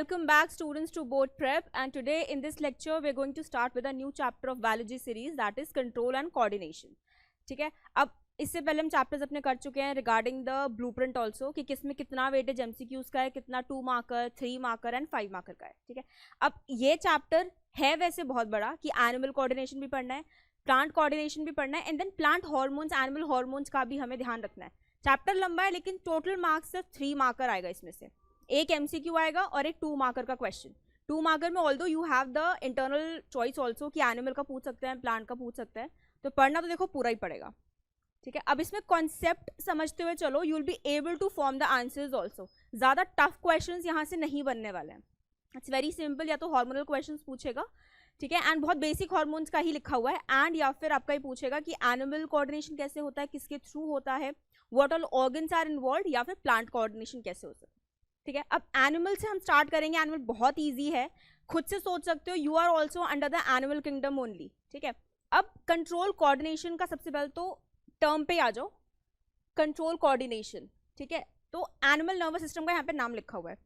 welcome back students to board prep, and today in this lecture we're going to start with a new chapter of biology series, that is control and coordination. ठीक है, अब इससे पहले हम chapters अपने कर चुके हैं रिगार्डिंग द ब्लूप्रिंट ऑल्सो कि किसमें कितना वेटेज एमसीक्यूज का है, कितना 2 मार्कर 3 मार्कर एंड 5 मार्कर का है. ठीक है, अब ये चैप्टर है वैसे बहुत बड़ा कि एनिमल कोऑर्डिनेशन भी पढ़ना है, प्लांट कोऑर्डिनेशन भी पढ़ना है, and then plant hormones animal hormones का भी हमें ध्यान रखना है. चैप्टर लंबा है लेकिन टोटल मार्क्स सिर्फ 3 मार्कर आएगा. इसमें से एक एमसीक्यू आएगा और एक 2 मार्कर का क्वेश्चन. 2 मार्कर में although you have the internal choice also कि एनिमल का पूछ सकते हैं, प्लांट का पूछ सकते हैं, तो पढ़ना तो देखो पूरा ही पड़ेगा. ठीक है, अब इसमें कॉन्सेप्ट समझते हुए चलो, you will be able to form the answers also. ज़्यादा टफ क्वेश्चंस यहाँ से नहीं बनने वाले हैं. इट्स वेरी सिंपल, या तो हार्मोनल क्वेश्चंस पूछेगा, ठीक है, एंड बहुत बेसिक हार्मोन्स का ही लिखा हुआ है, एंड या फिर आपका ही पूछेगा कि एनिमल कोऑर्डिनेशन कैसे होता है, किसके थ्रू होता है, what all organs are involve, या फिर प्लांट कोऑर्डिनेशन कैसे होता है. ठीक है, अब एनिमल से हम स्टार्ट करेंगे. एनिमल बहुत ईजी है, खुद से सोच सकते हो, you are also under the animal kingdom only. ठीक है, अब कंट्रोल कोऑर्डिनेशन का सबसे पहले तो टर्म पे आ जाओ, कंट्रोल कोऑर्डिनेशन. ठीक है, तो एनिमल नर्वस सिस्टम का यहाँ पे नाम लिखा हुआ है.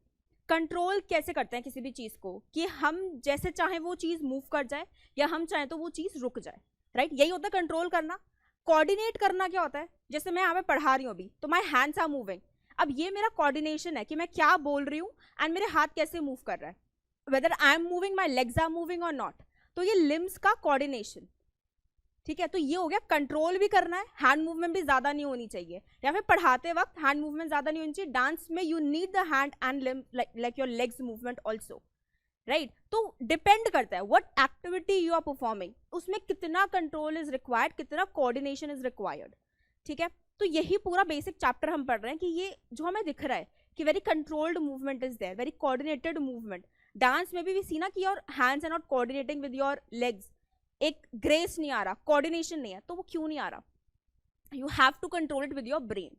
कंट्रोल कैसे करते हैं किसी भी चीज़ को, कि हम जैसे चाहें वो चीज़ मूव कर जाए या हम चाहें तो वो चीज़ रुक जाए. राइट, यही होता है कंट्रोल करना. कोऑर्डिनेट करना क्या होता है, जैसे मैं यहाँ पे पढ़ा रही हूँ अभी, तो माई हैंड्स आर मूविंग. अब ये मेरा कोऑर्डिनेशन है कि मैं क्या बोल रही हूँ एंड मेरे हाथ कैसे मूव कर रहा है, whether I am moving, my legs are moving और नॉट. तो ये लिम्स का कोऑर्डिनेशन. ठीक है, तो ये हो गया. कंट्रोल भी करना है, हैंड मूवमेंट भी ज़्यादा नहीं होनी चाहिए, या फिर पढ़ाते वक्त हैंड मूवमेंट ज़्यादा नहीं होनी चाहिए. डांस में you need the hand and limb like your legs movement also. Right, तो डिपेंड करता है what activity you are performing, उसमें कितना कंट्रोल इज रिक्वायर्ड, कितना कोऑर्डिनेशन इज रिक्वायर्ड. ठीक है, तो यही पूरा बेसिक चैप्टर हम पढ़ रहे हैं कि ये जो हमें दिख रहा है कि very controlled movement is there, very coordinated movement. Dance में भी वी सी ना कि your hands are not coordinating with your legs, एक ग्रेस नहीं आ रहा, कोऑर्डिनेशन नहीं है. तो वो क्यों नहीं आ रहा, you have to control it with your brain.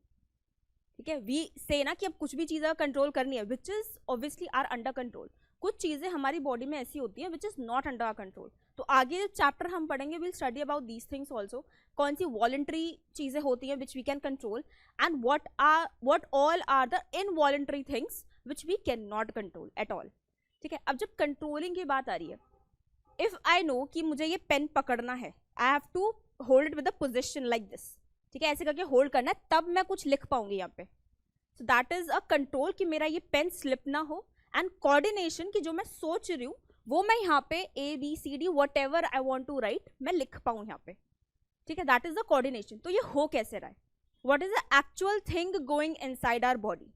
ठीक है, वी से ना कि अब कुछ भी चीज़ कंट्रोल करनी है which is obviously our under control. कुछ चीज़ें हमारी बॉडी में ऐसी होती हैं which is not under our control. तो आगे जो चैप्टर हम पढ़ेंगे will study about these things also, कौन सी वॉलंटरी चीज़ें होती हैं which we can control, and what all are the involuntary things which we can not control at all. ठीक है, अब जब कंट्रोलिंग की बात आ रही है, इफ़ आई नो कि मुझे ये पेन पकड़ना है, I have to hold it with a position like this. ठीक है, ऐसे करके होल्ड करना है, तब मैं कुछ लिख पाऊंगी यहाँ पे. So that is a control कि मेरा ये पेन स्लिप ना हो, एंड कोऑर्डिनेशन कि जो मैं सोच रही हूँ वो मैं यहाँ पे ABCD whatever I want to write मैं लिख पाऊँ यहाँ पे. ठीक है, दैट इज द कोऑर्डिनेशन. तो ये हो कैसे रहा है, what is the actual thing going inside our body.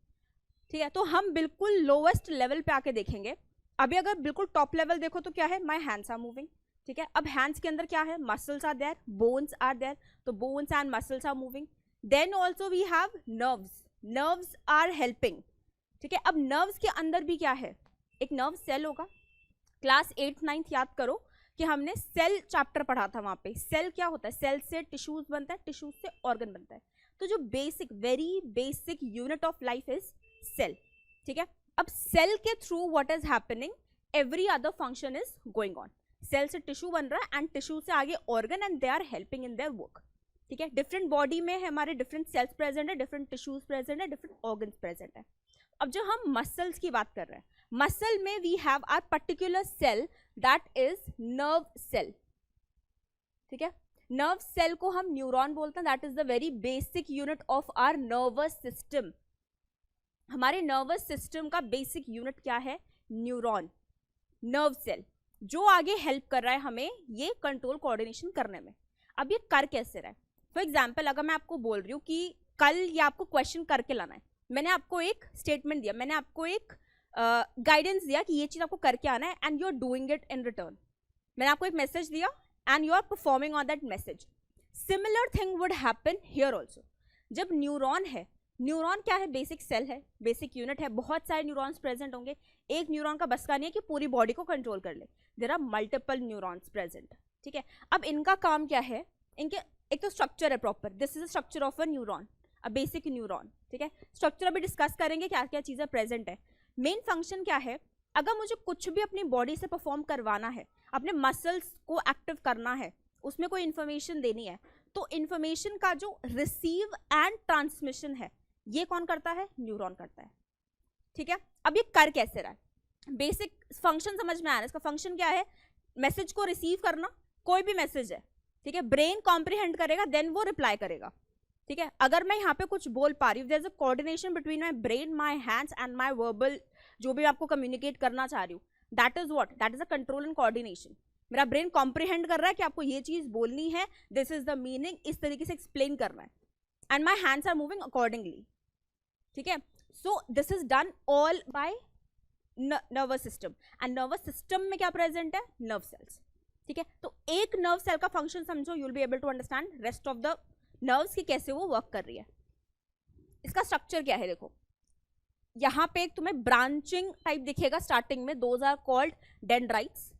ठीक है, तो हम बिल्कुल लोवेस्ट लेवल पे आके देखेंगे. अभी अगर बिल्कुल टॉप लेवल देखो तो क्या है, माई हैंड्स आर मूविंग. ठीक है, अब हैंड्स के अंदर क्या है, muscles are there, bones are there, तो bones and muscles are moving. Then also we have nerves, nerves are helping. ठीक है, अब नर्व्स के अंदर भी क्या है, एक नर्व सेल होगा. क्लास 8th 9th याद करो कि हमने सेल चैप्टर पढ़ा था, वहाँ पे सेल क्या होता है, सेल से टिश्यूज बनता है, टिश्यूज से ऑर्गन बनता है. तो जो basic very basic unit of life is cell. ठीक है, अब सेल के through what is happening, every other function is going on. Cell से टिश्यू बन रहा है एंड टिश्यू से आगे organ, and they are helping in their work. ठीक है, डिफरेंट बॉडी में हमारे डिफरेंट सेल्स प्रेजेंट है, डिफरेंट टिश्यूज प्रेजेंट है, डिफरेंट ऑर्गन्स प्रेजेंट है. अब जो हम मसल्स की बात कर रहे हैं, मसल में we have our particular cell that is nerve cell. ठीक है, नर्व सेल को हम न्यूरॉन बोलते हैं, that is the very basic unit of our nervous system. हमारे नर्वस सिस्टम का बेसिक यूनिट क्या है, न्यूरॉन, नर्व सेल, जो आगे हेल्प कर रहा है हमें ये कंट्रोल कोऑर्डिनेशन करने में. अब ये कर कैसे रहा है, फॉर एग्जाम्पल अगर मैं आपको बोल रही हूँ कि कल ये आपको क्वेश्चन करके लाना है, मैंने आपको एक स्टेटमेंट दिया, मैंने आपको एक गाइडेंस दिया कि ये चीज़ आपको करके आना है, and you are doing it in return. मैंने आपको एक मैसेज दिया and you are performing on that message. Similar thing would happen here also. जब न्यूरॉन है, न्यूरॉन क्या है, बेसिक सेल है, बेसिक यूनिट है, बहुत सारे न्यूरॉन्स प्रेजेंट होंगे. एक न्यूरॉन का बस का नहीं है कि पूरी बॉडी को कंट्रोल कर ले, there are multiple neurons present. ठीक है, अब इनका काम क्या है, इनके एक तो स्ट्रक्चर है proper, this is the structure of a neuron, a basic neuron. ठीक है, स्ट्रक्चर अभी डिस्कस करेंगे क्या क्या चीज़ें प्रेजेंट है. मेन फंक्शन क्या है, अगर मुझे कुछ भी अपनी बॉडी से परफॉर्म करवाना है, अपने मसल्स को एक्टिव करना है, उसमें कोई इन्फॉर्मेशन देनी है, तो इन्फॉर्मेशन का जो रिसीव एंड ट्रांसमिशन है ये कौन करता है, न्यूरॉन करता है. ठीक है, अब ये कर कैसे रहा है, बेसिक फंक्शन समझ में आ रहा है, इसका फंक्शन क्या है, मैसेज को रिसीव करना, कोई भी मैसेज है, ठीक है, ब्रेन कॉम्प्रिहेंड करेगा, देन वो रिप्लाई करेगा, ठीक है। अगर मैं यहाँ पे कुछ बोल पा रही हूँ, there is a coordination between my brain, my hands and my verbal, जो भी मैं आपको कम्युनिकेट करना चाह रही हूँ, that is what, that is a control and coordination. मेरा ब्रेन कॉम्प्रिहेंड कर रहा है कि आपको ये चीज बोलनी है, दिस इज द मीनिंग, इस तरीके से एक्सप्लेन करना है, and my hands are moving accordingly, ठीक है। So this is done all by nervous system, and nervous system में क्या प्रेजेंट है, नर्व सेल्स, ठीक है। तो एक नर्व सेल का फंक्शन समझो, you will be able to understand rest of the nerves की कैसे वो वर्क कर रही है। इसका स्ट्रक्चर क्या है, देखो यहाँ पे एक तुम्हें ब्रांचिंग टाइप दिखेगा स्टार्टिंग में, दोज आर कॉल्ड डेंड्राइट्स।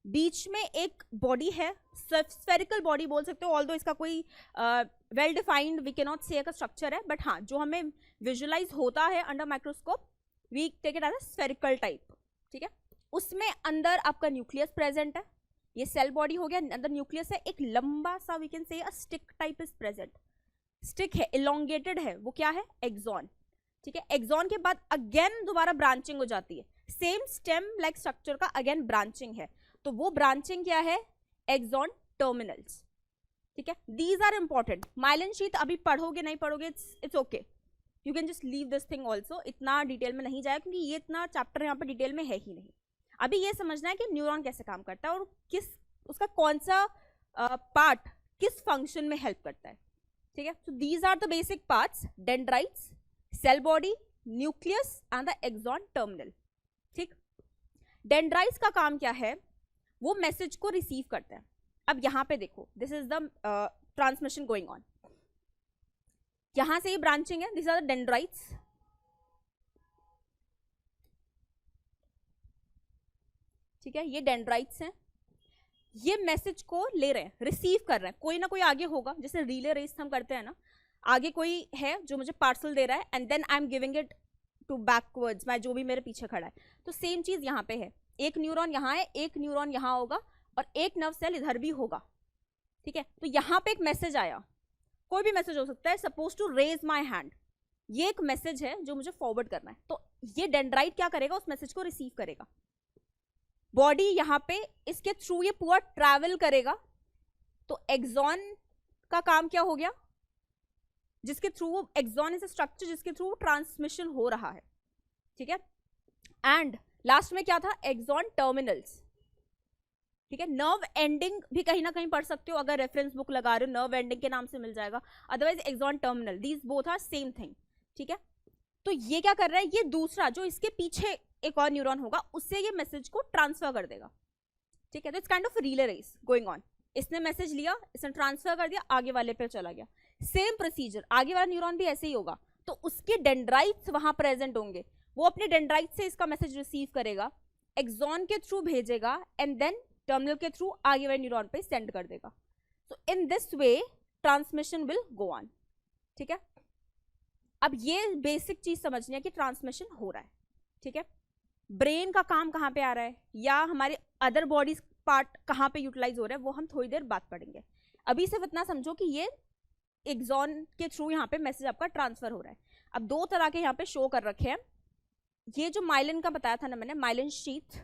बीच में एक बॉडी है, स्फेरिकल बॉडी बोल सकते हो, ऑल्दो इसका कोई well defined we can not say का स्ट्रक्चर है, बट हाँ जो हमें विजुअलाइज होता है under microscope, we take it as a spherical type, ठीक है। उसमें अंदर आपका न्यूक्लियस प्रेजेंट है, ये सेल बॉडी हो गया, अंदर न्यूक्लियस है, एक लंबा सा we can say a stick type is present, stick है, इलोंगेटेड है, वो क्या है, एक्सॉन, ठीक है। एक्सॉन के बाद अगेन दोबारा ब्रांचिंग हो जाती है, सेम स्टेम लाइक स्ट्रक्चर का अगेन ब्रांचिंग है, तो वो ब्रांचिंग क्या है, एक्सॉन टर्मिनल्स, ठीक है। These are important, myelin sheath अभी पढ़ोगे नहीं पढ़ोगे, it's okay, you can just leave this thing also, इतना डिटेल में नहीं जाए क्योंकि ये इतना चैप्टर यहाँ पे डिटेल में है ही नहीं। अभी ये समझना है कि न्यूरॉन कैसे काम करता है और किस उसका कौन सा पार्ट किस फंक्शन में हेल्प करता है, ठीक है। So these are the basic parts, dendrites, cell body, nucleus and the axon terminal, ठीक। डेंड्राइट्स का काम क्या है, वो मैसेज को रिसीव करता है। अब यहाँ पे देखो, this is the transmission going on, यहां से ये ब्रांचिंग है, दिस आर द डेंड्राइट्स, ठीक है, ये डेंड्राइट्स हैं, ये मैसेज को ले रहे हैं, रिसीव कर रहे हैं, कोई ना कोई आगे होगा, जैसे रिले रेस हम करते हैं ना, आगे कोई है जो मुझे पार्सल दे रहा है and then I am giving it to backwards, मैं जो भी मेरे पीछे खड़ा है, तो सेम चीज यहाँ पे है, एक न्यूरॉन यहाँ है, एक न्यूरॉन यहाँ होगा और एक नर्व सेल इधर भी होगा, ठीक है। तो यहाँ पे एक मैसेज आया, कोई भी मैसेज हो सकता है, suppose to raise my hand, ये एक मैसेज है जो मुझे फॉरवर्ड करना है, तो ये डेंड्राइट क्या करेगा, उस मैसेज को रिसीव करेगा, बॉडी यहाँ पे इसके थ्रू ये पूरा ट्रैवल करेगा, तो एक्सॉन का काम क्या हो गया, जिसके थ्रू वो, एक्सॉन इज अ स्ट्रक्चर जिसके थ्रू ट्रांसमिशन हो रहा है, ठीक है। एंड लास्ट में क्या था, एक्सॉन टर्मिनल्स, ठीक है। नर्व एंडिंग भी कहीं ना कहीं पढ़ सकते हो, अगर रेफरेंस बुक लगा रहे हो नर्व एंडिंग के नाम से मिल जाएगा, otherwise axon terminal, these both are same thing, ठीक है। तो ये क्या कर रहा है, ये दूसरा जो इसके पीछे एक और न्यूरॉन होगा उससे ये मैसेज को ट्रांसफर कर देगा, ठीक है। तो it's kind of relay race going on, इसने मैसेज लिया, इसने ट्रांसफर कर दिया, आगे वाले पे चला गया, सेम प्रोसीजर, आगे वाला न्यूरॉन भी ऐसे ही होगा, तो उसके डेंड्राइट्स वहां प्रेजेंट होंगे, वो अपने डेंड्राइट से इसका मैसेज रिसीव करेगा, एक्सॉन के थ्रू भेजेगा एंड देन टर्मिनल के थ्रू आगे वाले न्यूरॉन पे सेंड कर देगा। So in this way transmission will go on, ठीक है। अब ये बेसिक चीज समझनी है कि ट्रांसमिशन हो रहा है, ठीक है। ब्रेन का काम कहाँ पे आ रहा है या हमारे अदर बॉडीज पार्ट कहाँ पे यूटिलाइज हो रहा है वो हम थोड़ी देर बाद पढ़ेंगे, अभी सिर्फ इतना समझो कि ये एक्सॉन के थ्रू यहाँ पे मैसेज आपका ट्रांसफर हो रहा है। अब दो तरह के यहाँ पे शो कर रखे हैं, ये जो माइलिन का बताया था ना मैंने, माइलिन शीथ,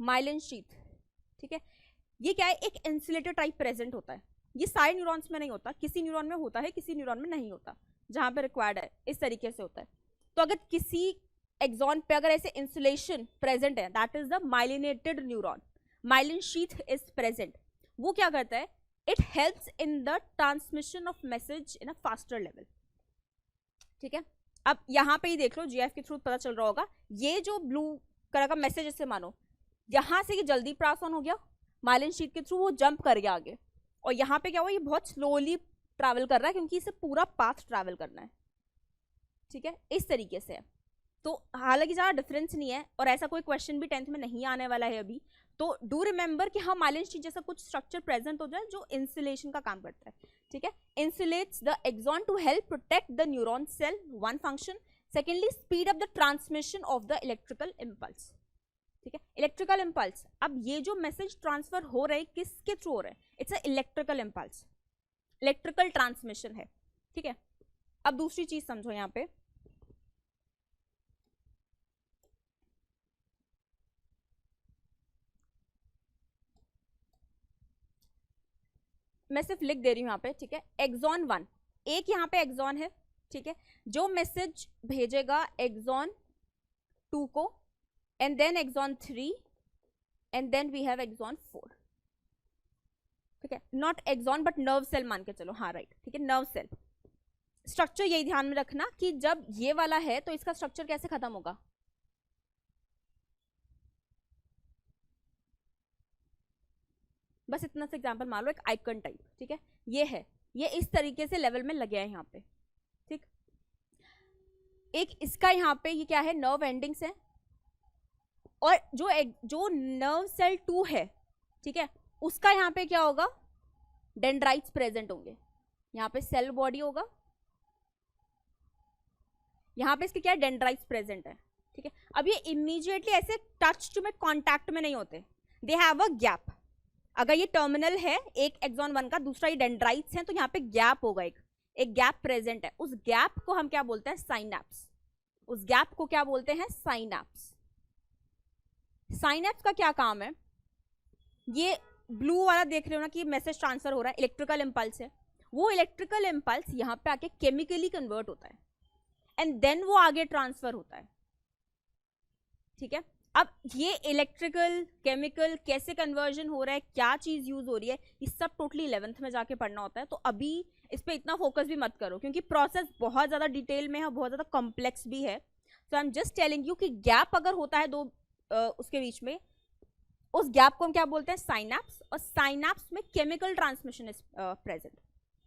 माइलिन शीथ, ठीक है, ये क्या है, एक इंसुलेटर टाइप प्रेजेंट होता है, ये सारे न्यूरॉन्स में नहीं होता, किसी न्यूरॉन में होता है, किसी न्यूरॉन में नहीं होता, जहां पे रिक्वायर्ड है इस तरीके से होता है। तो अगर किसी एक्सॉन पे अगर ऐसे इंसुलेशन प्रेजेंट है, that is the myelinated neuron, myelin sheath is present, वो क्या करता है, it helps in the transmission of message in a faster level, ठीक है। अब यहाँ पे ही देख लो, जीएफ के थ्रू पता चल रहा होगा, ये जो ब्लू कलर का मैसेज जैसे मानो यहाँ से ये जल्दी पास ऑन हो गया, माइलिन शीथ के थ्रू वो जंप कर गया आगे, और यहाँ पे क्या हुआ, ये बहुत स्लोली ट्रैवल कर रहा है क्योंकि इसे पूरा पाथ ट्रैवल करना है, ठीक है, इस तरीके से। तो हालांकि ज़्यादा डिफरेंस नहीं है और ऐसा कोई क्वेश्चन भी 10th में नहीं आने वाला है अभी, तो डू रिमेंबर कि हाँ माइलिन शीथ जैसा कुछ स्ट्रक्चर प्रेजेंट हो जाए जो इंसुलेशन का काम करता है, ठीक है। Insulates the axon to help protect the neuron cell, one function, secondly speed up the transmission of the electrical impulse, ठीक है। इलेक्ट्रिकल इम्पल्स, अब ये जो मैसेज ट्रांसफर हो रहे हैं किसके थ्रू हो रहे हैं, it's a electrical impulse, electrical transmission है, ठीक है। अब दूसरी चीज समझो यहाँ पे, मैं सिर्फ लिख दे रही हूँ यहाँ पे, ठीक है। एक्सॉन 1, एक यहाँ पे एक्सॉन है, ठीक है, जो मैसेज भेजेगा एक्सॉन 2 को, and then axon 3, and then we have axon 4, ठीक है। Not axon but nerve cell मान के चलो, हाँ राइट, ठीक है, नर्व सेल। स्ट्रक्चर यही ध्यान में रखना कि जब ये वाला है तो इसका स्ट्रक्चर कैसे खत्म होगा, बस इतना सा एग्जांपल मान लो, एक आइकन टाइप, ठीक है, ये है, ये इस तरीके से लेवल में लगे हैं यहाँ पे, ठीक। एक इसका यहाँ पे ये क्या है, नर्व एंडिंग्स है, और जो नर्व सेल 2 है, ठीक है, उसका यहाँ पे क्या होगा, डेंड्राइट्स प्रेजेंट होंगे, यहाँ पे सेल बॉडी होगा, यहाँ पे इसके क्या है, डेंड्राइट्स प्रेजेंट है, ठीक है। अब ये इमीडिएटली ऐसे टच में कांटेक्ट में नहीं होते, दे हैव अ गैप। अगर ये टर्मिनल है एक एक्सॉन 1 का, दूसरा ये डेंड्राइट्स है, तो यहाँ पे गैप होगा, एक गैप प्रेजेंट है, उस गैप को हम क्या बोलते हैं, साइनैप्स। उस गैप को क्या बोलते हैं, साइनैप्स। साइनैप्स का क्या काम है, ये ब्लू वाला देख रहे हो ना कि मैसेज ट्रांसफर हो रहा है, इलेक्ट्रिकल इंपल्स है, वो इलेक्ट्रिकल इंपल्स यहाँ पे आके केमिकली कन्वर्ट होता है, एंड देन वो आगे ट्रांसफर होता है, ठीक है। अब ये इलेक्ट्रिकल केमिकल कैसे कन्वर्जन हो रहा है, क्या चीज यूज हो रही है, ये सब टोटली 11th में जाके पढ़ना होता है, तो अभी इस पे इतना फोकस भी मत करो, क्योंकि प्रोसेस बहुत ज्यादा डिटेल में है, बहुत ज्यादा कॉम्प्लेक्स भी है। So I am just telling you कि गैप अगर होता है दो उसके बीच में, उस गैप को हम क्या बोलते हैं, साइनैप्स, और साइनैप्स में केमिकल ट्रांसमिशन इज प्रेजेंट,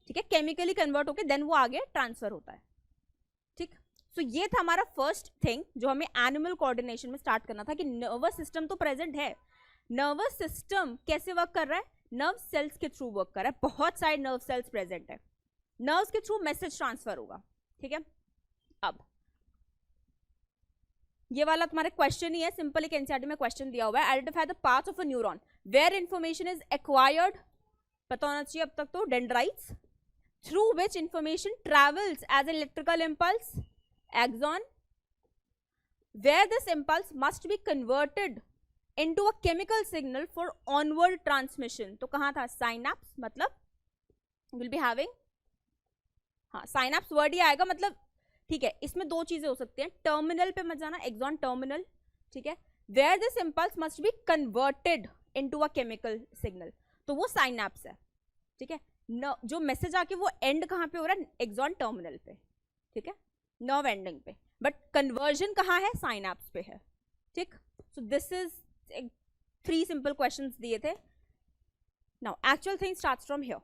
ठीक है, केमिकली कन्वर्ट होकर देन वो आगे ट्रांसफर होता है, ठीक। तो ये था हमारा फर्स्ट थिंग जो हमें एनिमल कोऑर्डिनेशन में स्टार्ट करना था, कि नर्वस सिस्टम तो प्रेजेंट है, नर्वस सिस्टम कैसे वर्क कर रहा है, नर्व सेल्स के थ्रू वर्क कर रहा है, बहुत सारे नर्व सेल्स प्रेजेंट है, नर्व्स के थ्रू मैसेज ट्रांसफर होगा, ठीक है। अब ये वाला तुम्हारे क्वेश्चन ही है, सिंपल एक एनसीईआरटी में क्वेश्चन दिया हुआ है, identify the parts of a neuron where information is acquired, पता होना चाहिए अब तक तो, dendrites, through which information travels as an electrical impulse, axon, where this impulse must be converted into a chemical signal for onward transmission। तो कहाँ था, synapse, मतलब will be having, हाँ synapse वर्ड ही आएगा, मतलब ठीक है, इसमें दो चीजें हो सकती हैं, टर्मिनल पे मत जाना, एक्सॉन टर्मिनल, ठीक है, where this impulse must be converted into a chemical signal, तो वो synapse है, ठीक है। जो मैसेज आके वो एंड कहाँ पे हो रहा है, एक्सॉन टर्मिनल पे, ठीक है, नर्व एंडिंग पे, बट कन्वर्जन कहाँ है, साइनैप्स पे है, ठीक। सो दिस इज 3 सिंपल क्वेश्चंस दिए थे। Now actual thing starts from here,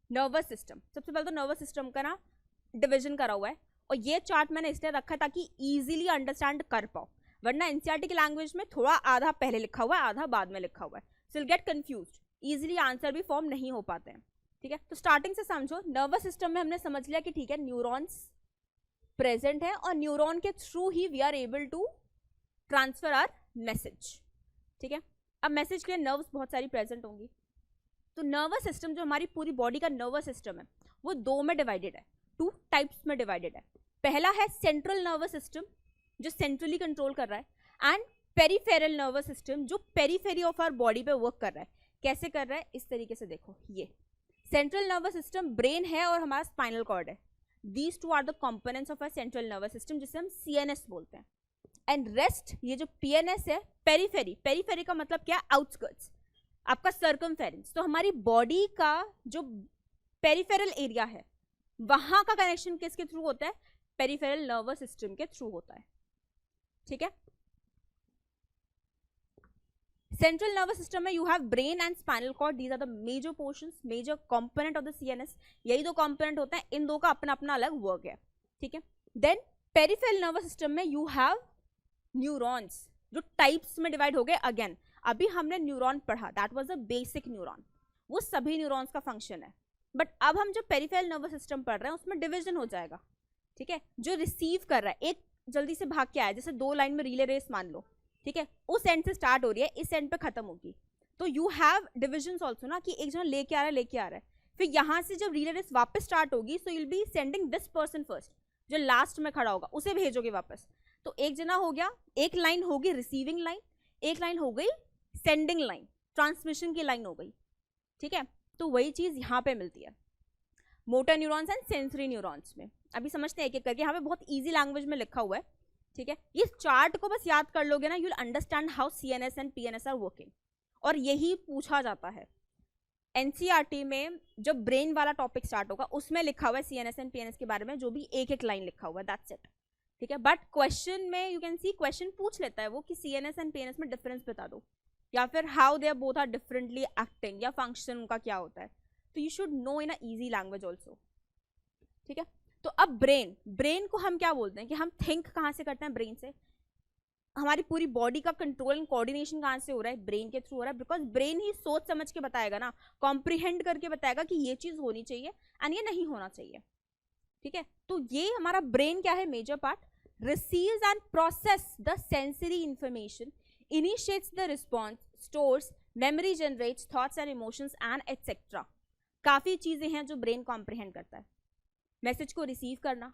nervous system. सबसे पहले तो नर्वस सिस्टम का ना डिवीजन करा हुआ है, और ये चार्ट मैंने इसलिए रखा है ताकि इजीली अंडरस्टैंड कर पाओ, वरना एनसीईआरटी की लैंग्वेज में थोड़ा आधा पहले लिखा हुआ है, आधा बाद में लिखा हुआ है, so will get confused, easily answer भी फॉर्म नहीं हो पाते हैं, ठीक है। तो स्टार्टिंग से समझो, नर्वस सिस्टम में हमने समझ लिया कि ठीक है, न्यूरॉन्स प्रेजेंट है, और न्यूरॉन के थ्रू ही we are able to transfer our message, ठीक है। अब मैसेज के लिए नर्व्स बहुत सारी प्रेजेंट होंगी, तो नर्वस सिस्टम जो हमारी पूरी बॉडी का नर्वस सिस्टम है वो 2 में डिवाइडेड है, 2 टाइप्स में डिवाइडेड है। पहला है सेंट्रल नर्वस सिस्टम जो सेंट्रली कंट्रोल कर रहा है, एंड पेरीफेरल नर्वस सिस्टम जो पेरीफेरी ऑफ आवर बॉडी पे वर्क कर रहा है। कैसे कर रहा है, इस तरीके से देखो, ये सेंट्रल नर्वस सिस्टम ब्रेन है और हमारा स्पाइनल कॉर्ड है, these 2 are the components of a central nervous system, जिसे हम सीएनएस बोलते हैं, एंड रेस्ट ये जो पीएनएस है, पेरीफेरी, पेरीफेरी का मतलब क्या, आउटस्कर्ट्स, आपका सर्कमफेरेंस। तो हमारी बॉडी का जो पेरीफेरल एरिया है वहां का कनेक्शन किसके थ्रू होता है, पेरीफेरल नर्वस सिस्टम के थ्रू होता है, ठीक है। सेंट्रल नर्वस सिस्टम में you have brain and spinal cord, these are the major portions, major component of the CNS, यही 2 कंपोनेंट होते हैं, इन 2 का अपना अपना अलग वर्क है, ठीक है। देन पेरिफेरल नर्वस सिस्टम में यू हैव न्यूरॉन्स जो टाइप्स में डिवाइड हो गए। अगेन अभी हमने न्यूरॉन पढ़ा, that was a basic neuron, वो सभी न्यूरॉन्स का फंक्शन है, बट अब हम जो पेरिफेरल नर्वस सिस्टम पढ़ रहे हैं उसमें डिवीजन हो जाएगा, ठीक है। जो रिसीव कर रहा है, एक जल्दी से भाग के आया, जैसे 2 लाइन में रिले रेस मान लो, ठीक है, उस एंड से स्टार्ट हो रही है, इस एंड पे खत्म होगी, तो यू हैव डिविजन्स आल्सो ना, कि एक जन लेके आ रहा है, फिर यहाँ से जब रिले रेस वापस स्टार्ट होगी, so you will be sending this person first, जो लास्ट में खड़ा होगा उसे भेजोगे वापस। तो एक जना हो गया, एक लाइन होगी रिसीविंग लाइन, एक लाइन हो गई सेंडिंग लाइन, ट्रांसमिशन की लाइन हो गई, ठीक है, तो वही चीज यहाँ पे मिलती है motor neurons and sensory neurons में। अभी समझते हैं एक एक करके, यहाँ पे बहुत इजी लैंग्वेज में लिखा हुआ है, ठीक है। इस चार्ट को बस याद कर लोगे ना, you will understand how CNS and PNS are working, और यही पूछा जाता है एनसीईआरटी में। जब ब्रेन वाला टॉपिक स्टार्ट होगा उसमें लिखा हुआ है सीएनएस एंड पीएनएस के बारे में, जो भी एक एक लाइन लिखा हुआ है, दैट्स इट, ठीक है। बट क्वेश्चन में यू कैन सी क्वेश्चन पूछ लेता है वो कि सीएनएस एंड पीएनएस में डिफरेंस बता दो, या फिर how they both are differently acting, या फंक्शन उनका क्या होता है, तो you should know in a easy language also, ठीक है। तो अब ब्रेन को हम क्या बोलते हैं कि हम थिंक कहाँ से करते हैं, ब्रेन से। हमारी पूरी बॉडी का कंट्रोल एंड कोऑर्डिनेशन कहाँ से हो रहा है, ब्रेन के थ्रू हो रहा है, बिकॉज ब्रेन ही सोच समझ के बताएगा ना, कॉम्प्रिहेंड करके बताएगा कि ये चीज होनी चाहिए एंड ये नहीं होना चाहिए, ठीक है। तो ये हमारा ब्रेन क्या है, major part, receives and process the sensory information, initiates the response, stores, memory generates thoughts and emotions and etcetera. काफी चीजें हैं जो ब्रेन कॉम्प्रिहेंड करता है। मैसेज को रिसीव करना,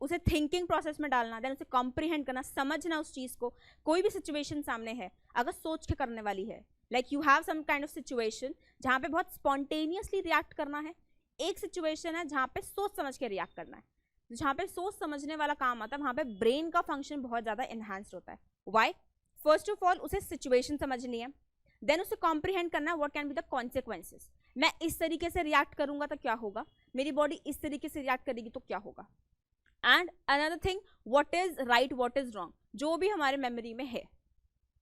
उसे थिंकिंग प्रोसेस में डालना, देन उसे कॉम्प्रिहेंड करना, समझना उस चीज को। कोई भी सिचुएशन सामने है अगर सोच के करने वाली है, like you have some kind of situation जहाँ पे बहुत स्पॉन्टेनियसली रिएक्ट करना है, एक सिचुएशन है जहाँ पे सोच समझ के रिएक्ट करना है। जहाँ पे सोच समझने वाला काम आता है वहाँ पे ब्रेन का फंक्शन बहुत ज्यादा एनहांस्ड होता है। वाई? फर्स्ट ऑफ ऑल उसे सिचुएशन समझनी है, देन उसे कॉम्प्रिहेंड करना है what can be the consequences. मैं इस तरीके से रिएक्ट करूंगा तो क्या होगा, मेरी बॉडी इस तरीके से रिएक्ट करेगी तो क्या होगा। And another thing, what is right what is wrong, जो भी हमारे मेमोरी में है,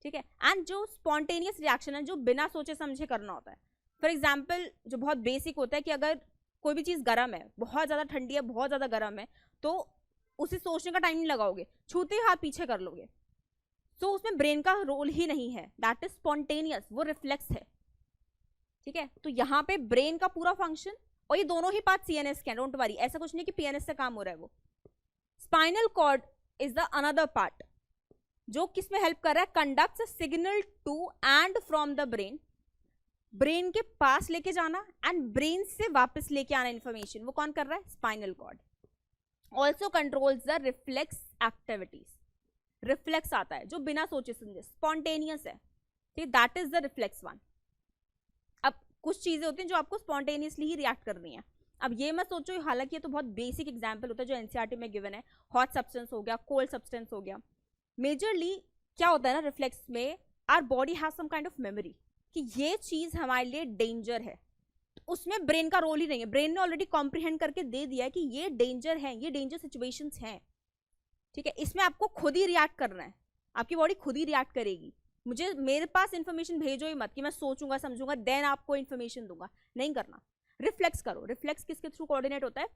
ठीक है। एंड जो स्पॉन्टेनियस रिएक्शन है, जो बिना सोचे समझे करना होता है। फॉर एग्जाम्पल, जो बहुत बेसिक होता है कि अगर कोई भी चीज गर्म है, बहुत ज्यादा ठंडी है, बहुत ज्यादा गर्म है, तो उसे सोचने का टाइम नहीं लगाओगे, छूते हाथ पीछे कर लोगे, तो उसमें ब्रेन का रोल ही नहीं है, दैट इज स्पॉन्टेनियस, वो रिफ्लेक्स है, ठीक है। तो यहाँ पे ब्रेन का पूरा फंक्शन, और ये दोनों ही पार्ट सीएनएस के हैं, डोंट वरी, ऐसा कुछ नहीं कि पीएनएस से काम हो रहा है वो। Spinal cord is the another part, जो किसमें हेल्प कर रहा है, conducts a signal to and from the brain, brain के पास लेके जाना एंड ब्रेन से वापस लेके आना इंफॉर्मेशन, वो कौन कर रहा है, spinal cord. Also controls the reflex activities, reflex आता है जो बिना सोचे समझे स्पॉन्टेनियस है, ठीक, that is the reflex one. अब कुछ चीजें होती हैं जो आपको स्पॉन्टेनियसली ही रिएक्ट करनी है। अब ये मत सोचो, हालांकि ये तो बहुत बेसिक एग्जांपल होता है जो एनसीईआरटी में गिवन है, हॉट सब्सटेंस हो गया, कोल्ड सब्सटेंस हो गया। मेजरली क्या होता है ना रिफ्लेक्स में, our body has some kind of memory कि ये चीज हमारे लिए डेंजर है, तो उसमें ब्रेन का रोल ही नहीं है, ब्रेन ने ऑलरेडी कॉम्प्रिहेंड करके दे दिया है कि ये डेंजर है, ये डेंजर सिचुएशंस हैं, ठीक है। इसमें आपको खुद ही रिएक्ट करना है, आपकी बॉडी खुद ही रिएक्ट करेगी। मुझे मेरे पास इन्फॉर्मेशन भेजो ही मत कि मैं सोचूंगा समझूंगा देन आपको इन्फॉर्मेशन दूंगा, नहीं करना, रिफ्लेक्स करो। रिफ्लेक्स किसके थ्रू कोऑर्डिनेट होता है,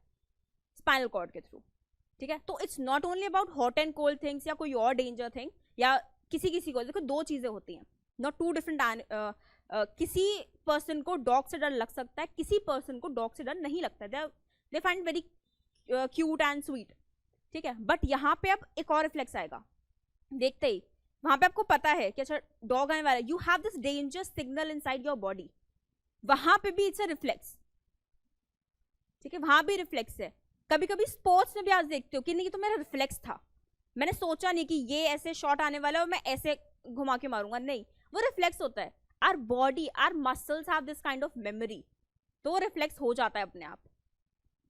स्पाइनल कॉर्ड के थ्रू, ठीक है। तो it's not only about hot and cold things या कोई और डेंजर थिंग, या किसी को, देखो दो चीजें होती हैं, नॉट टू डिफरेंट। किसी पर्सन को डॉग से डर लग सकता है, किसी पर्सन को डॉग से डर नहीं लगता है, they find very cute and sweet, ठीक है। बट यहाँ पे अब एक और रिफ्लेक्स आएगा, देखते ही वहां पे आपको पता है कि अच्छा डॉग आने वाला है, you have this danger signal inside your body, वहां पे भी इट्स अ रिफ्लेक्स, ठीक है, वहां भी रिफ्लेक्स है। कभी कभी स्पोर्ट्स में भी आप देखते हो कि नहीं, तो मेरा रिफ्लेक्स था, मैंने सोचा नहीं कि ये ऐसे शॉट आने वाला है और मैं ऐसे घुमा के मारूंगा, नहीं, वो रिफ्लेक्स होता है। Our body, our muscles have this kind of memory, तो वो रिफ्लेक्स हो जाता है अपने आप,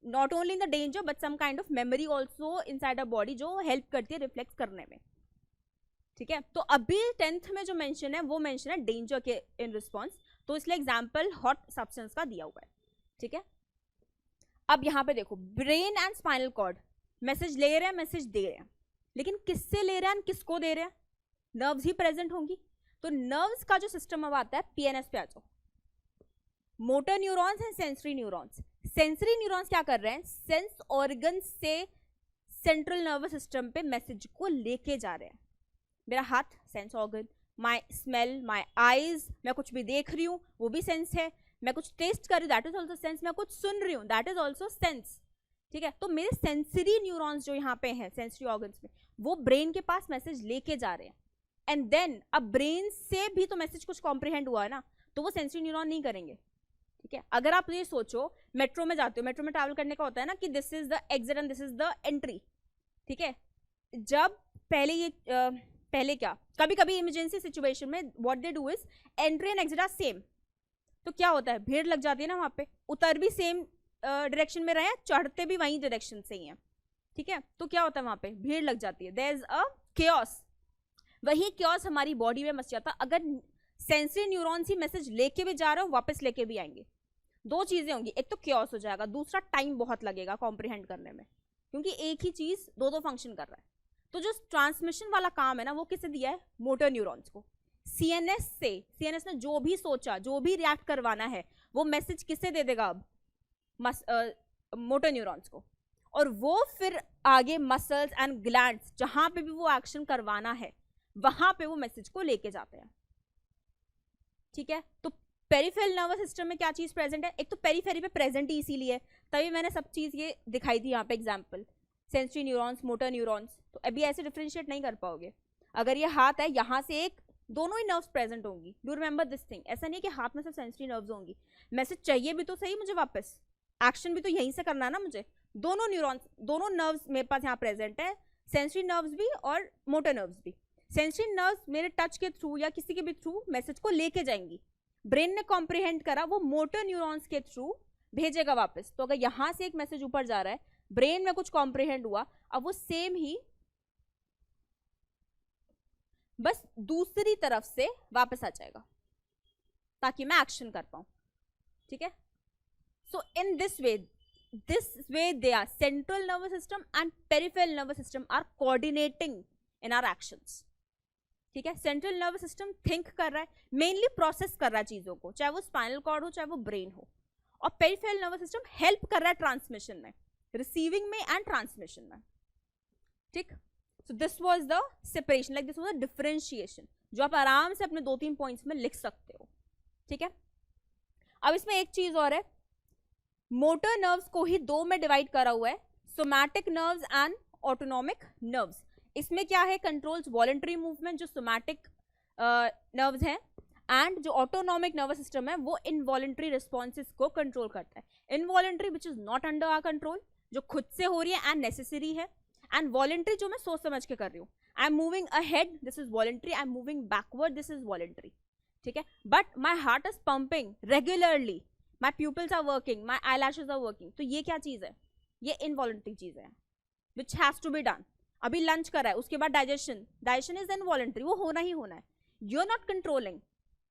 not only in the danger but some kind of memory also inside our body जो हेल्प करती है रिफ्लेक्स करने में, ठीक है। तो अभी 10th में जो मेंशन है वो मेंशन है डेंजर के इन रिस्पॉन्स, तो इसलिए एग्जाम्पल हॉट सब्सटेंस का दिया हुआ है, ठीक है। अब यहाँ पे देखो, brain and spinal cord message ले रहे हैं, मैसेज दे रहे हैं, लेकिन किससे ले रहे हैं, किसको दे रहे हैं, नर्व्स ही प्रेजेंट होंगी। तो नर्व्स का जो सिस्टम अब आता है, पीएनएस पे आ जाओ, motor neurons and sensory neurons. Sensory neurons क्या कर रहे हैं, सेंस ऑर्गन से सेंट्रल नर्वस सिस्टम पे मैसेज को लेके जा रहे हैं। मेरा हाथ sense organ, my smell, my eyes, मैं कुछ भी देख रही हूँ वो भी सेंस है, मैं कुछ टेस्ट कर रही हूँ दैट इज ऑल्सो सेंस, मैं कुछ सुन रही हूँ दैट इज ऑल्सो सेंस, ठीक है। तो मेरे सेंसरी न्यूरॉन्स जो यहाँ पे हैं सेंसरी ऑर्गन्स में, वो ब्रेन के पास मैसेज लेके जा रहे हैं, एंड देन अब ब्रेन से भी तो मैसेज कुछ कॉम्प्रिहेंड हुआ है ना, तो वो सेंसरी न्यूरॉन नहीं करेंगे, ठीक है। अगर आप ये सोचो, मेट्रो में जाते हो, मेट्रो में ट्रैवल करने का होता है ना कि this is the exit and this is the entry, ठीक है। जब पहले क्या, कभी कभी इमरजेंसी सिचुएशन में what they do is entry and exit are same, तो क्या होता है, भीड़ लग जाती है ना वहां पे, उतर भी सेम डायरेक्शन में रहे, चढ़ते भी वही डायरेक्शन से ही है, ठीक है, तो क्या होता है वहां पे भीड़ लग जाती है, देयर इज अ chaos। वही chaos हमारी बॉडी में मच जाता, अगर सेंसरी न्यूरॉन्स ही मैसेज लेके भी जा रहे हो वापस लेके भी आएंगे, दो चीजें होंगी, एक तो chaos हो जाएगा, दूसरा टाइम बहुत लगेगा कॉम्प्रिहेंड करने में, क्योंकि एक ही चीज दो दो फंक्शन कर रहा है। तो जो ट्रांसमिशन वाला काम है ना वो किसे दिया है, मोटर न्यूरॉन्स को। सीएनएस से, सीएनएस ने जो भी सोचा, जो भी रिएक्ट करवाना है, वो मैसेज किसे दे देगा अब, मोटर न्यूरॉन्स को, और वो फिर आगे मसल्स एंड ग्लैंड्स जहां पे भी वो एक्शन करवाना है वहां पे वो मैसेज को लेके जाते हैं, ठीक है। तो पेरिफेरल नर्वस सिस्टम में क्या चीज प्रेजेंट है, एक तो पेरीफेरी पे प्रेजेंट ही इसीलिए, तभी मैंने सब चीज ये दिखाई थी यहाँ पे example, sensory neurons, motor neurons, तो अभी ऐसे डिफरेंशिएट नहीं कर पाओगे। अगर ये हाथ है, यहाँ से एक, दोनों ही नर्व्स प्रेजेंट होंगी, डू रिमेंबर दिस थिंग, ऐसा नहीं कि हाथ में सिर्फ सेंसरी नर्व्स होंगी, मैसेज चाहिए भी तो सही मुझे वापस, एक्शन भी तो यहीं से करना है ना मुझे, दोनों न्यूरॉन्स, दोनों नर्व्स मेरे पास यहाँ प्रेजेंट है, सेंसरी नर्व्स भी और मोटर नर्व्स भी। सेंसरी नर्व्स मेरे टच के थ्रू या किसी के भी थ्रू मैसेज को लेके जाएंगी, ब्रेन ने कॉम्प्रिहेंड करा, वो मोटर न्यूरॉन्स के थ्रू भेजेगा वापस। तो अगर यहां से एक मैसेज ऊपर जा रहा है, ब्रेन में कुछ कॉम्प्रिहेंड हुआ, अब वो सेम ही बस दूसरी तरफ से वापस आ जाएगा ताकि मैं एक्शन कर पाऊं, ठीक है। So in this way they are, central nervous system and peripheral nervous system are coordinating in our actions, ठीक है। सेंट्रल नर्वस सिस्टम थिंक कर रहा है, मेनली प्रोसेस कर रहा है चीजों को, चाहे वो स्पाइनल कॉर्ड हो चाहे वो ब्रेन हो, और पेरिफेरल नर्वस सिस्टम हेल्प कर रहा है ट्रांसमिशन में, रिसीविंग में एंड ट्रांसमिशन में, ठीक। सो this was the separation, like this was the differentiation, जो आप आराम से अपने 2-3 पॉइंट्स में लिख सकते हो, ठीक है। अब इसमें एक चीज और है, मोटर नर्व्स को ही दो में डिवाइड करा हुआ है, somatic nerves and autonomic nerves. इसमें क्या है, कंट्रोल्स वॉलंटरी मूवमेंट जो सोमैटिक नर्व्स हैं, एंड जो ऑटोनॉमिक नर्वस सिस्टम है वो इनवॉलंटरी रिस्पॉन्सेस को कंट्रोल करता है। Involuntary which is not under our control, जो खुद से हो रही है एंड नेसेसरी है, एंड वॉलंटरी जो मैं सोच समझ के कर रही हूँ, I am moving ahead, this is voluntary, I am moving backward, this is voluntary, ठीक है। But my heart is pumping regularly, my pupils are working, my eyelashes are working, तो ये क्या चीज है, ये इनवॉलंटरी चीज है which has to be done. अभी लंच करा है, उसके बाद डाइजेशन इज इनवॉलंटरी, वो होना ही होना है, you are not controlling,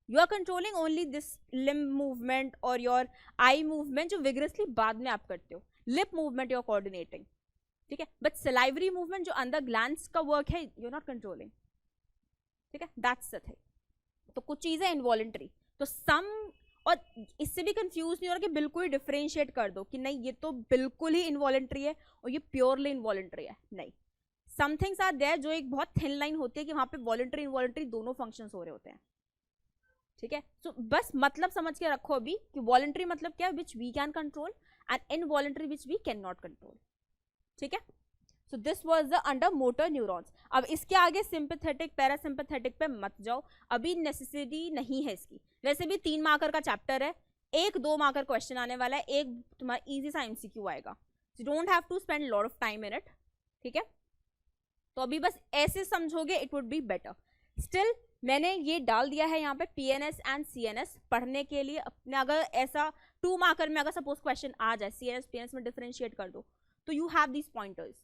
you are controlling only this limb movement और योर आई मूवमेंट जो विग्रेसली बाद में आप करते हो, lip movement you are coordinating, ठीक है, बट सलाइवरी मूवमेंट जो अंदर ग्लैंड्स का वर्क है यू आर नॉट कंट्रोलिंग, ठीक है, दैट्स द थिंग। तो कुछ चीजें इनवॉलंटरी, तो सम, और इससे भी कंफ्यूज नहीं हो रहा कि बिल्कुल ही डिफरेंशिएट कर दो कि नहीं ये तो बिल्कुल ही इनवॉलंटरी है और ये प्योरली इनवॉलंटरी है, नहीं, सम थिंग्स आर देयर जो एक बहुत थिन लाइन होती है कि वहां पे वॉलंटरी इनवॉलंटरी दोनों फंक्शंस हो रहे होते हैं, ठीक है। सो बस मतलब समझ के रखो अभी कि वॉलंटरी मतलब क्या है, which we can control, and involuntary which we can not control, ठीक है। So this was the under motor neurons. अब इसके आगे सिंपैथेटिक पैरासिम्पैथेटिक पे मत जाओ, अभी नेसेसिटी नहीं है इसकी, वैसे भी 3 मार्कर का चैप्टर है, 1-2 मार्कर क्वेश्चन आने वाला है, एक तुम्हारा इजी सा एमसीक्यू आएगा, you don't have to spend lot of time in it, ठीक है। तो अभी बस ऐसे समझोगे it would be better. Still मैंने ये डाल दिया है यहाँ पे पीएनएस एंड सीएनएस पढ़ने के लिए, अपने अगर ऐसा 2 मार्कर में अगर सपोज क्वेश्चन आ जाए सीएनएस पीएनएस में डिफरेंशिएट कर दो, तो यू हैव दीज पॉइंटर्स।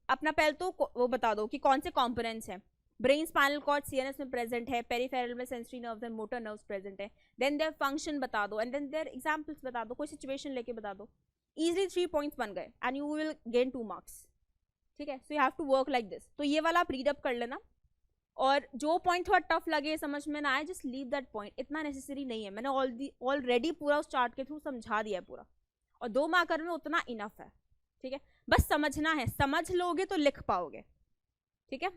अपना पहले तो वो बता दो कि कौन से कॉम्पोनेंट्स हैं, ब्रेन स्पाइनल कॉर्ड सीएनएस में प्रेजेंट है, पेरिफेरल में sensory nerves and motor nerves present है, देन देयर फंक्शन बता दो, एंड देन देयर एग्जांपल्स बता दो, कोई सिचुएशन लेके बता दो, इजीली 3 पॉइंट्स बन गए and you will gain 2 marks, ठीक है। So you have to work like this. तो ये वाला आप रीड अप कर लेना, और जो पॉइंट थोड़ा टफ लगे, समझ में ना आए, जस्ट लीव दैट पॉइंट, इतना नेसेसरी नहीं है, मैंने ऑलरेडी पूरा उस चार्ट के थ्रू समझा दिया है पूरा, और 2 मार्कर में उतना इनफ है, ठीक है। बस समझना है, समझ लोगे तो लिख पाओगे, ठीक है।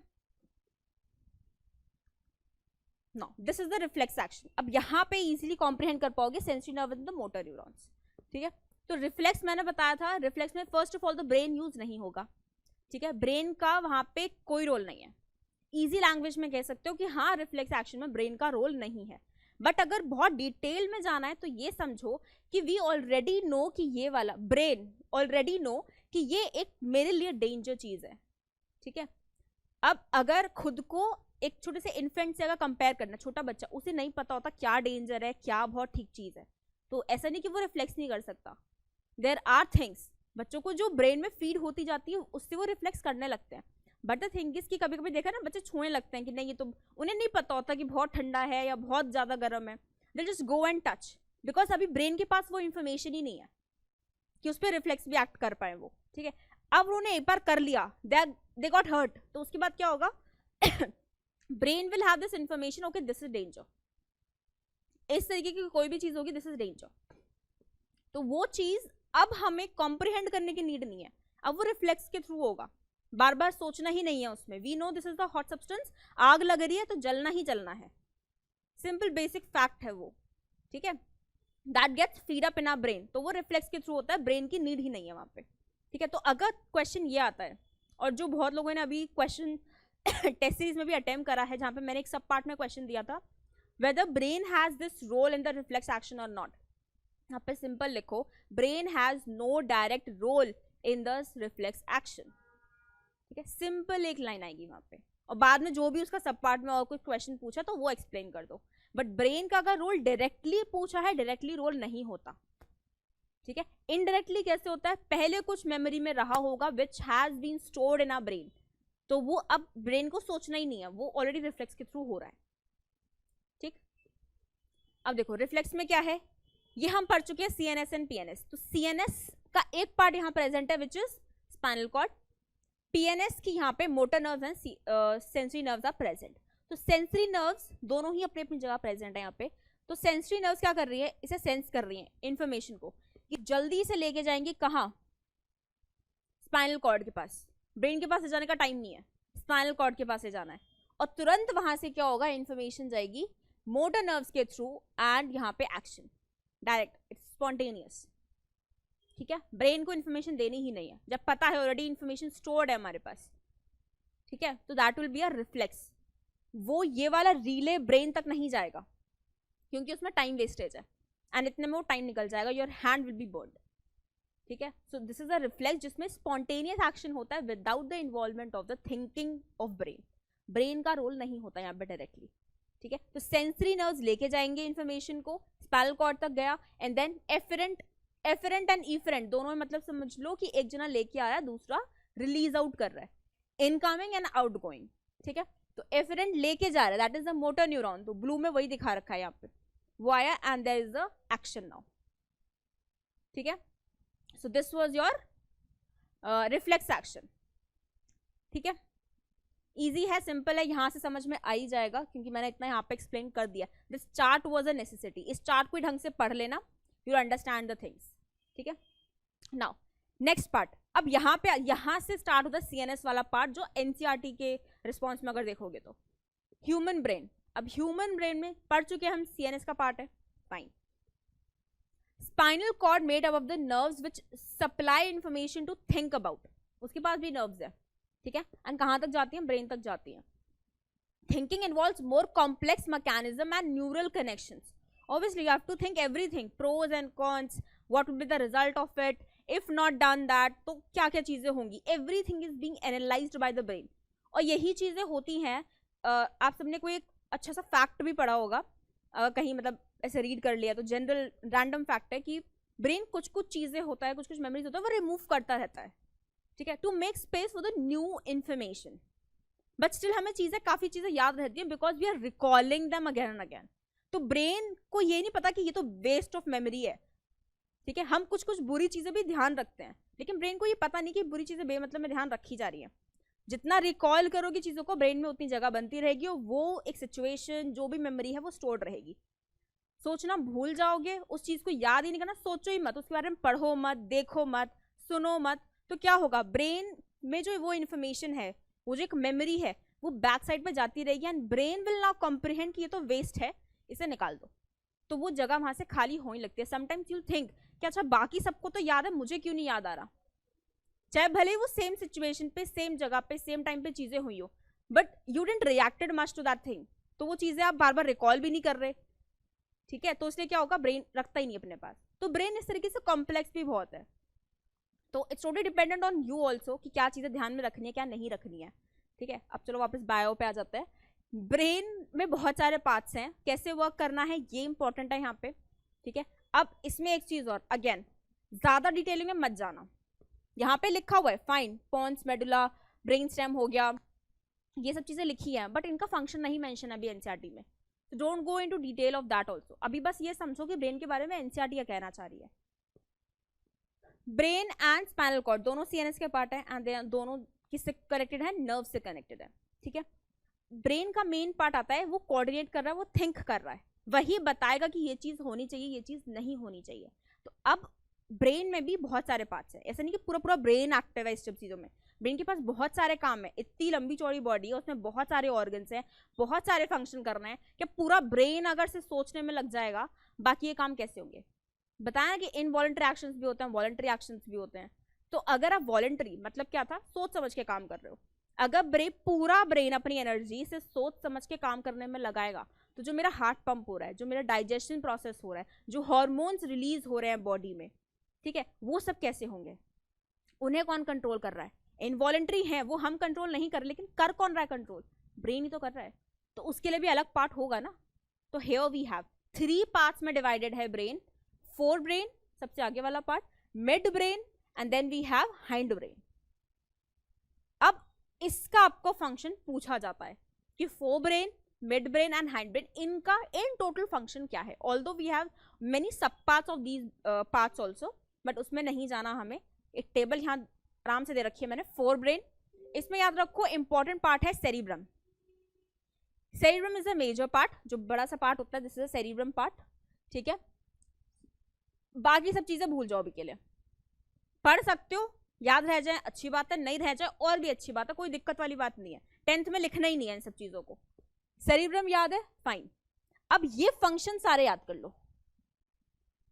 No, this is the reflex action. अब यहाँ पे इजीली कॉम्प्रिहेंड कर पाओगे sensory nerve and the motor neurons, ठीक है। तो रिफ्लेक्स मैंने बताया था, रिफ्लेक्स में first of all the brain use नहीं होगा, ठीक है, ब्रेन का वहां पे कोई रोल नहीं है। इजी लैंग्वेज में कह सकते हो कि हाँ रिफ्लेक्स एक्शन में ब्रेन का रोल नहीं है, बट अगर बहुत डिटेल में जाना है तो ये समझो कि वी ऑलरेडी नो कि ये वाला ब्रेन ऑलरेडी नो कि ये एक मेरे लिए डेंजर चीज है, ठीक है। अब अगर खुद को एक छोटे से इन्फेंट से अगर कंपेयर करना, छोटा बच्चा, उसे नहीं पता होता क्या डेंजर है, क्या बहुत ठीक चीज है, तो ऐसा नहीं कि वो रिफ्लेक्स नहीं कर सकता। देयर आर थिंग्स बच्चों को जो ब्रेन में फीड होती जाती है उससे वो रिफ्लेक्स करने लगते हैं। बट द थिंग इज कि कभी कभी देखा ना बच्चे छूने लगते हैं कि नहीं, ये तो उन्हें नहीं पता होता कि बहुत ठंडा है या बहुत ज्यादा गर्म है, they just go and touch, because अभी ब्रेन के पास वो इन्फॉर्मेशन ही नहीं है कि उस पर रिफ्लेक्स भी एक्ट कर पाए वो। ठीक है, अब उन्होंने एक बार कर लिया, दे गॉट हर्ट, तो उसके बाद क्या होगा, brain will have this information, okay this is danger, इस तरीके की कोई भी चीज होगी, दिस इज डेंजर। तो वो चीज अब हमें कॉम्प्रिहेंड करने की नीड नहीं है, अब वो रिफ्लेक्स के थ्रू होगा, बार बार सोचना ही नहीं है उसमें। We know this is the hot substance, आग लग रही है तो जलना ही जलना है, सिंपल बेसिक फैक्ट है वो। ठीक है, that gets feed up in our brain, तो वो रिफ्लेक्स के थ्रू होता है, ब्रेन की नीड ही नहीं है वहां पे। ठीक है, तो अगर क्वेश्चन ये आता है, और जो बहुत लोगों ने अभी क्वेश्चन टेस्ट सीरीज में भी अटेम्प्ट करा है, जहां पे मैंने एक सब पार्ट में क्वेश्चन दिया था, whether brain has this role in the reflex action or not, यहाँ पे सिंपल लिखो, brain has no direct role in the reflex action। ठीक है, सिंपल एक लाइन आएगी वहां पे, और बाद में जो भी उसका सब पार्ट में और कुछ क्वेश्चन पूछा तो वो एक्सप्लेन कर दो। बट ब्रेन का अगर रोल डायरेक्टली पूछा है, डायरेक्टली रोल नहीं होता। ठीक है, इनडायरेक्टली कैसे होता है, पहले कुछ मेमोरी में रहा होगा which has been stored in our brain, तो वो अब ब्रेन को सोचना ही नहीं है, वो ऑलरेडी रिफ्लेक्स के थ्रू हो रहा है। ठीक, अब देखो रिफ्लेक्स में क्या है, ये हम पढ़ चुके हैं सीएनएस एंड पीएनएस। तो सीएनएस का एक पार्ट यहाँ प्रेजेंट है which is spinal cord, PNS की यहाँ पे motor nerves and sensory nerves are present. तो सेंसरी नर्व्स दोनों ही अपनी अपनी जगह प्रेजेंट है यहाँ पे। तो सेंसरी नर्व्स क्या कर रही है, इसे सेंस कर रही है इन्फॉर्मेशन को, कि जल्दी से लेके जाएंगे कहाँ, स्पाइनल कॉर्ड के पास। ब्रेन के पास ले जाने का टाइम नहीं है, स्पाइनल कॉर्ड के पास ले जाना है, और तुरंत वहां से क्या होगा, इन्फॉर्मेशन जाएगी मोटर नर्व्स के थ्रू, एंड यहाँ पे एक्शन डायरेक्ट, इट्स स्पॉन्टेनियस। ठीक है, ब्रेन को इन्फॉर्मेशन देनी ही नहीं है, जब पता है ऑलरेडी इन्फॉर्मेशन स्टोर्ड है हमारे पास। ठीक है, तो that will be a reflex. वो ये वाला रिले ब्रेन तक नहीं जाएगा, क्योंकि उसमें टाइम वेस्टेज है, एंड इतने में वो टाइम निकल जाएगा, your hand will be burned. ठीक है, so this is a reflex जिसमें स्पॉन्टेनियस एक्शन होता है without the involvement of the thinking of brain. Brain का रोल नहीं होता यहाँ पे डायरेक्टली। ठीक है, तो सेंसरी नर्व्स लेके जाएंगे इन्फॉर्मेशन को, स्पाइनल कॉर्ड तक गया, and then afferent and efferent दोनों में मतलब समझ लो कि एक जना लेके आया, दूसरा रिलीज आउट कर रहा है, इनकमिंग एंड आउटगोइंग। ठीक है, तो एफरेंट लेके जा रहा है, that is the motor neuron, तो ब्लू में वही दिखा रखा है यहाँ पे, वो आया, and there is the action now. ठीक है, so this was your reflex action. ठीक है, इजी है, सिंपल है, यहां से समझ में आ ही जाएगा, क्योंकि मैंने इतना यहाँ पे एक्सप्लेन कर दिया। This chart was a necessity, इस चार्ट को ढंग से पढ़ लेना, यू अंडरस्टैंड द थिंग्स। ठीक है, नाउ नेक्स्ट पार्ट, अब यहाँ पे यहाँ से स्टार्ट होता है सीएनएस वाला पार्ट, जो एनसीईआरटी के रिस्पॉन्स में अगर देखोगे तो ह्यूमन ब्रेन। अब ह्यूमन ब्रेन में पढ़ चुके हम सीएनएस का पार्ट है, fine. Spinal cord made up of the nerves which supply information to think about, उसके पास भी नर्व्स है। ठीक है, एंड कहां तक जाती है, ब्रेन तक जाती है। Thinking involves more complex mechanism and neural connections. Obviously you have to think everything, pros and cons, what would be the result of it, if not done that, तो क्या क्या चीजें होंगी, everything is being analyzed by the brain। और यही चीजें होती हैं, आप सबने कोई एक अच्छा सा फैक्ट भी पढ़ा होगा, कहीं मतलब ऐसे रीड कर लिया, तो जनरल रैंडम फैक्ट है कि ब्रेन कुछ कुछ चीजें होता है, कुछ कुछ मेमोरीज होता है, वो रिमूव करता रहता है। ठीक है, to make space for the new information, but still हमें चीजें, काफी चीजें याद रहती हैं, because we are recalling them again and again. तो ब्रेन को ये नहीं पता कि ये तो वेस्ट ऑफ मेमोरी है। ठीक है, हम कुछ कुछ बुरी चीजें भी ध्यान रखते हैं, लेकिन ब्रेन को ये पता नहीं कि बुरी चीजें बेमतलब में ध्यान रखी जा रही है। जितना रिकॉल करोगे चीजों को, ब्रेन में उतनी जगह बनती रहेगी, और वो एक सिचुएशन, जो भी मेमोरी है वो स्टोर्ड रहेगी। सोचना भूल जाओगे, उस चीज को याद ही नहीं करना, सोचो ही मत, उसके बारे में पढ़ो मत, देखो मत, सुनो मत, तो क्या होगा, ब्रेन में जो वो इन्फॉर्मेशन है, वो जो एक मेमोरी है, वो बैक साइड पे जाती रहेगी, and brain will now comprehend कि ये तो वेस्ट है, इसे निकाल दो, तो वो जगह वहां से खाली होने लगती है। समटाइम्स यू थिंक कि अच्छा बाकी सबको तो याद है, मुझे क्यों नहीं याद आ रहा, चाहे भले ही वो सेम सिचुएशन पे, सेम जगह पे, सेम टाइम पे चीजें हुई हो, but you didn't reacted much to that thing, तो वो चीजें आप बार बार रिकॉल भी नहीं कर रहे। ठीक है, तो इसलिए क्या होगा, ब्रेन रखता ही नहीं अपने पास। तो ब्रेन इस तरीके से कॉम्प्लेक्स भी बहुत है, तो it's totally dependent on you also कि क्या चीजें ध्यान में रखनी है, क्या नहीं रखनी है। ठीक है, अब चलो वापस बायो पे आ जाते हैं। ब्रेन में बहुत सारे पार्ट्स हैं, कैसे वर्क करना है ये इंपॉर्टेंट है यहाँ पे, ठीक है। अब इसमें एक चीज और, अगेन ज्यादा डिटेलिंग में मत जाना, यहाँ पे लिखा हुआ है fine, pons, medulla, brain stem हो गया, ये सब चीजें लिखी है, बट इनका फंक्शन नहीं मेंशन अभी एनसीईआरटी में, तो don't go into detail of that also. अभी बस ये समझो कि ब्रेन के बारे में एनसीईआरटी क्या कहना चाह रही है। ब्रेन एंड स्पाइनल कॉर्ड दोनों सीएनएस के पार्ट है, एंड दोनों किससे कनेक्टेड है, नर्व से कनेक्टेड है, ठीक है। ब्रेन का मेन पार्ट आता है, वो कोऑर्डिनेट कर रहा है, वो थिंक कर रहा है, वही बताएगा कि ये चीज होनी चाहिए, ये चीज नहीं होनी चाहिए। तो अब ब्रेन में भी बहुत सारे पार्ट्स हैं, ऐसा नहीं कि पूरा पूरा ब्रेन एक्टिव है इस सब चीजों में, ब्रेन के पास बहुत सारे काम है, इतनी लंबी चौड़ी बॉडी है, उसमें बहुत सारे ऑर्गन्स हैं, बहुत सारे फंक्शन करना है, कि पूरा ब्रेन अगर से सोचने में लग जाएगा, बाकी ये काम कैसे होंगे। बताया कि इनवॉलंटरी एक्शंस भी होते हैं, वॉलंटरी एक्शंस भी होते हैं। तो अगर आप वॉलंटरी मतलब क्या था, सोच समझ के काम कर रहे हो, अगर पूरा ब्रेन अपनी एनर्जी से सोच समझ के काम करने में लगाएगा, तो जो मेरा हार्ट पंप हो रहा है, जो मेरा डाइजेशन प्रोसेस हो रहा है, जो हार्मोन्स रिलीज हो रहे हैं बॉडी में, ठीक है, वो सब कैसे होंगे, उन्हें कौन कंट्रोल कर रहा है। इनवॉलंटरी है वो, हम कंट्रोल नहीं कर, लेकिन कर कौन रहा है कंट्रोल, ब्रेन ही तो कर रहा है, तो उसके लिए भी अलग पार्ट होगा ना। तो हियर वी हैव 3 पार्ट्स में डिवाइडेड है ब्रेन, फोर ब्रेन सबसे आगे वाला part, mid brain, and then we have hindbrain. अब इसका आपको फंक्शन पूछा जाता है कि fore brain, mid brain and hind brain, इनका इन टोटल फंक्शन क्या है। Although we have many sub parts of these parts also, but उसमें नहीं जाना हमें। एक टेबल यहाँ आराम से दे रखी है मैंने, फोर ब्रेन, इसमें याद रखो इंपॉर्टेंट पार्ट है cerebrum. Cerebrum is a major part, जो बड़ा सा पार्ट होता है, this is a cerebrum part, ठीक है। बाकी सब चीजें भूल जाओ अभी के लिए, पढ़ सकते हो, याद रह जाए अच्छी बात है, नहीं रह जाए और भी अच्छी बात है, कोई दिक्कत वाली बात नहीं है, 10th में लिखना ही नहीं है इन सब चीजों को। सेरिब्रम याद है, फाइन। अब ये फंक्शन सारे याद कर लो।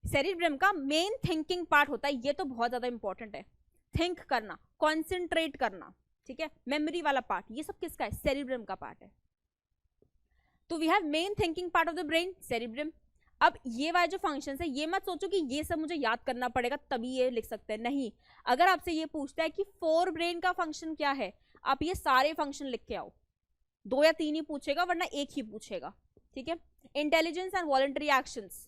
सेरिब्रम का मेन थिंकिंग पार्ट होता है, ये तो बहुत ज्यादा इंपॉर्टेंट है, थिंक करना, कॉन्सेंट्रेट करना, ठीक है, मेमोरी वाला पार्ट, ये सब किसका है, सेरिब्रम का पार्ट है। तो we have main thinking part of the brain, cerebrum. अब ये वाले जो फंक्शंस है, ये मत सोचो कि ये सब मुझे याद करना पड़ेगा तभी ये लिख सकते हैं, नहीं। अगर आपसे ये पूछता है कि फोर ब्रेन का फंक्शन क्या है, आप ये सारे फंक्शन लिख के आओ, 2 या 3 ही पूछेगा, वरना एक ही पूछेगा, ठीक है। Intelligence and voluntary actions,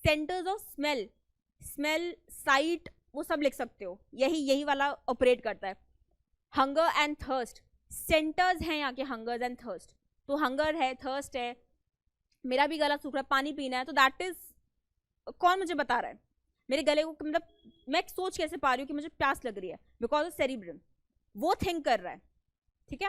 centres of smell, smell, site, वो सब लिख सकते हो, यही वाला ऑपरेट करता है। हंगर एंड थर्स्ट, सेंटर्स हैं यहाँ के हंगर एंड थर्स्ट, तो हंगर है, थर्स्ट है, मेरा भी गला सूख रहा है, पानी पीना है, तो दैट इज कौन मुझे बता रहा है, मेरे गले को, मतलब मैं सोच कैसे पा रही हूँ कि मुझे प्यास लग रही है, बिकॉज ऑफ सेरिब्रम, वो थिंक कर रहा है, ठीक है।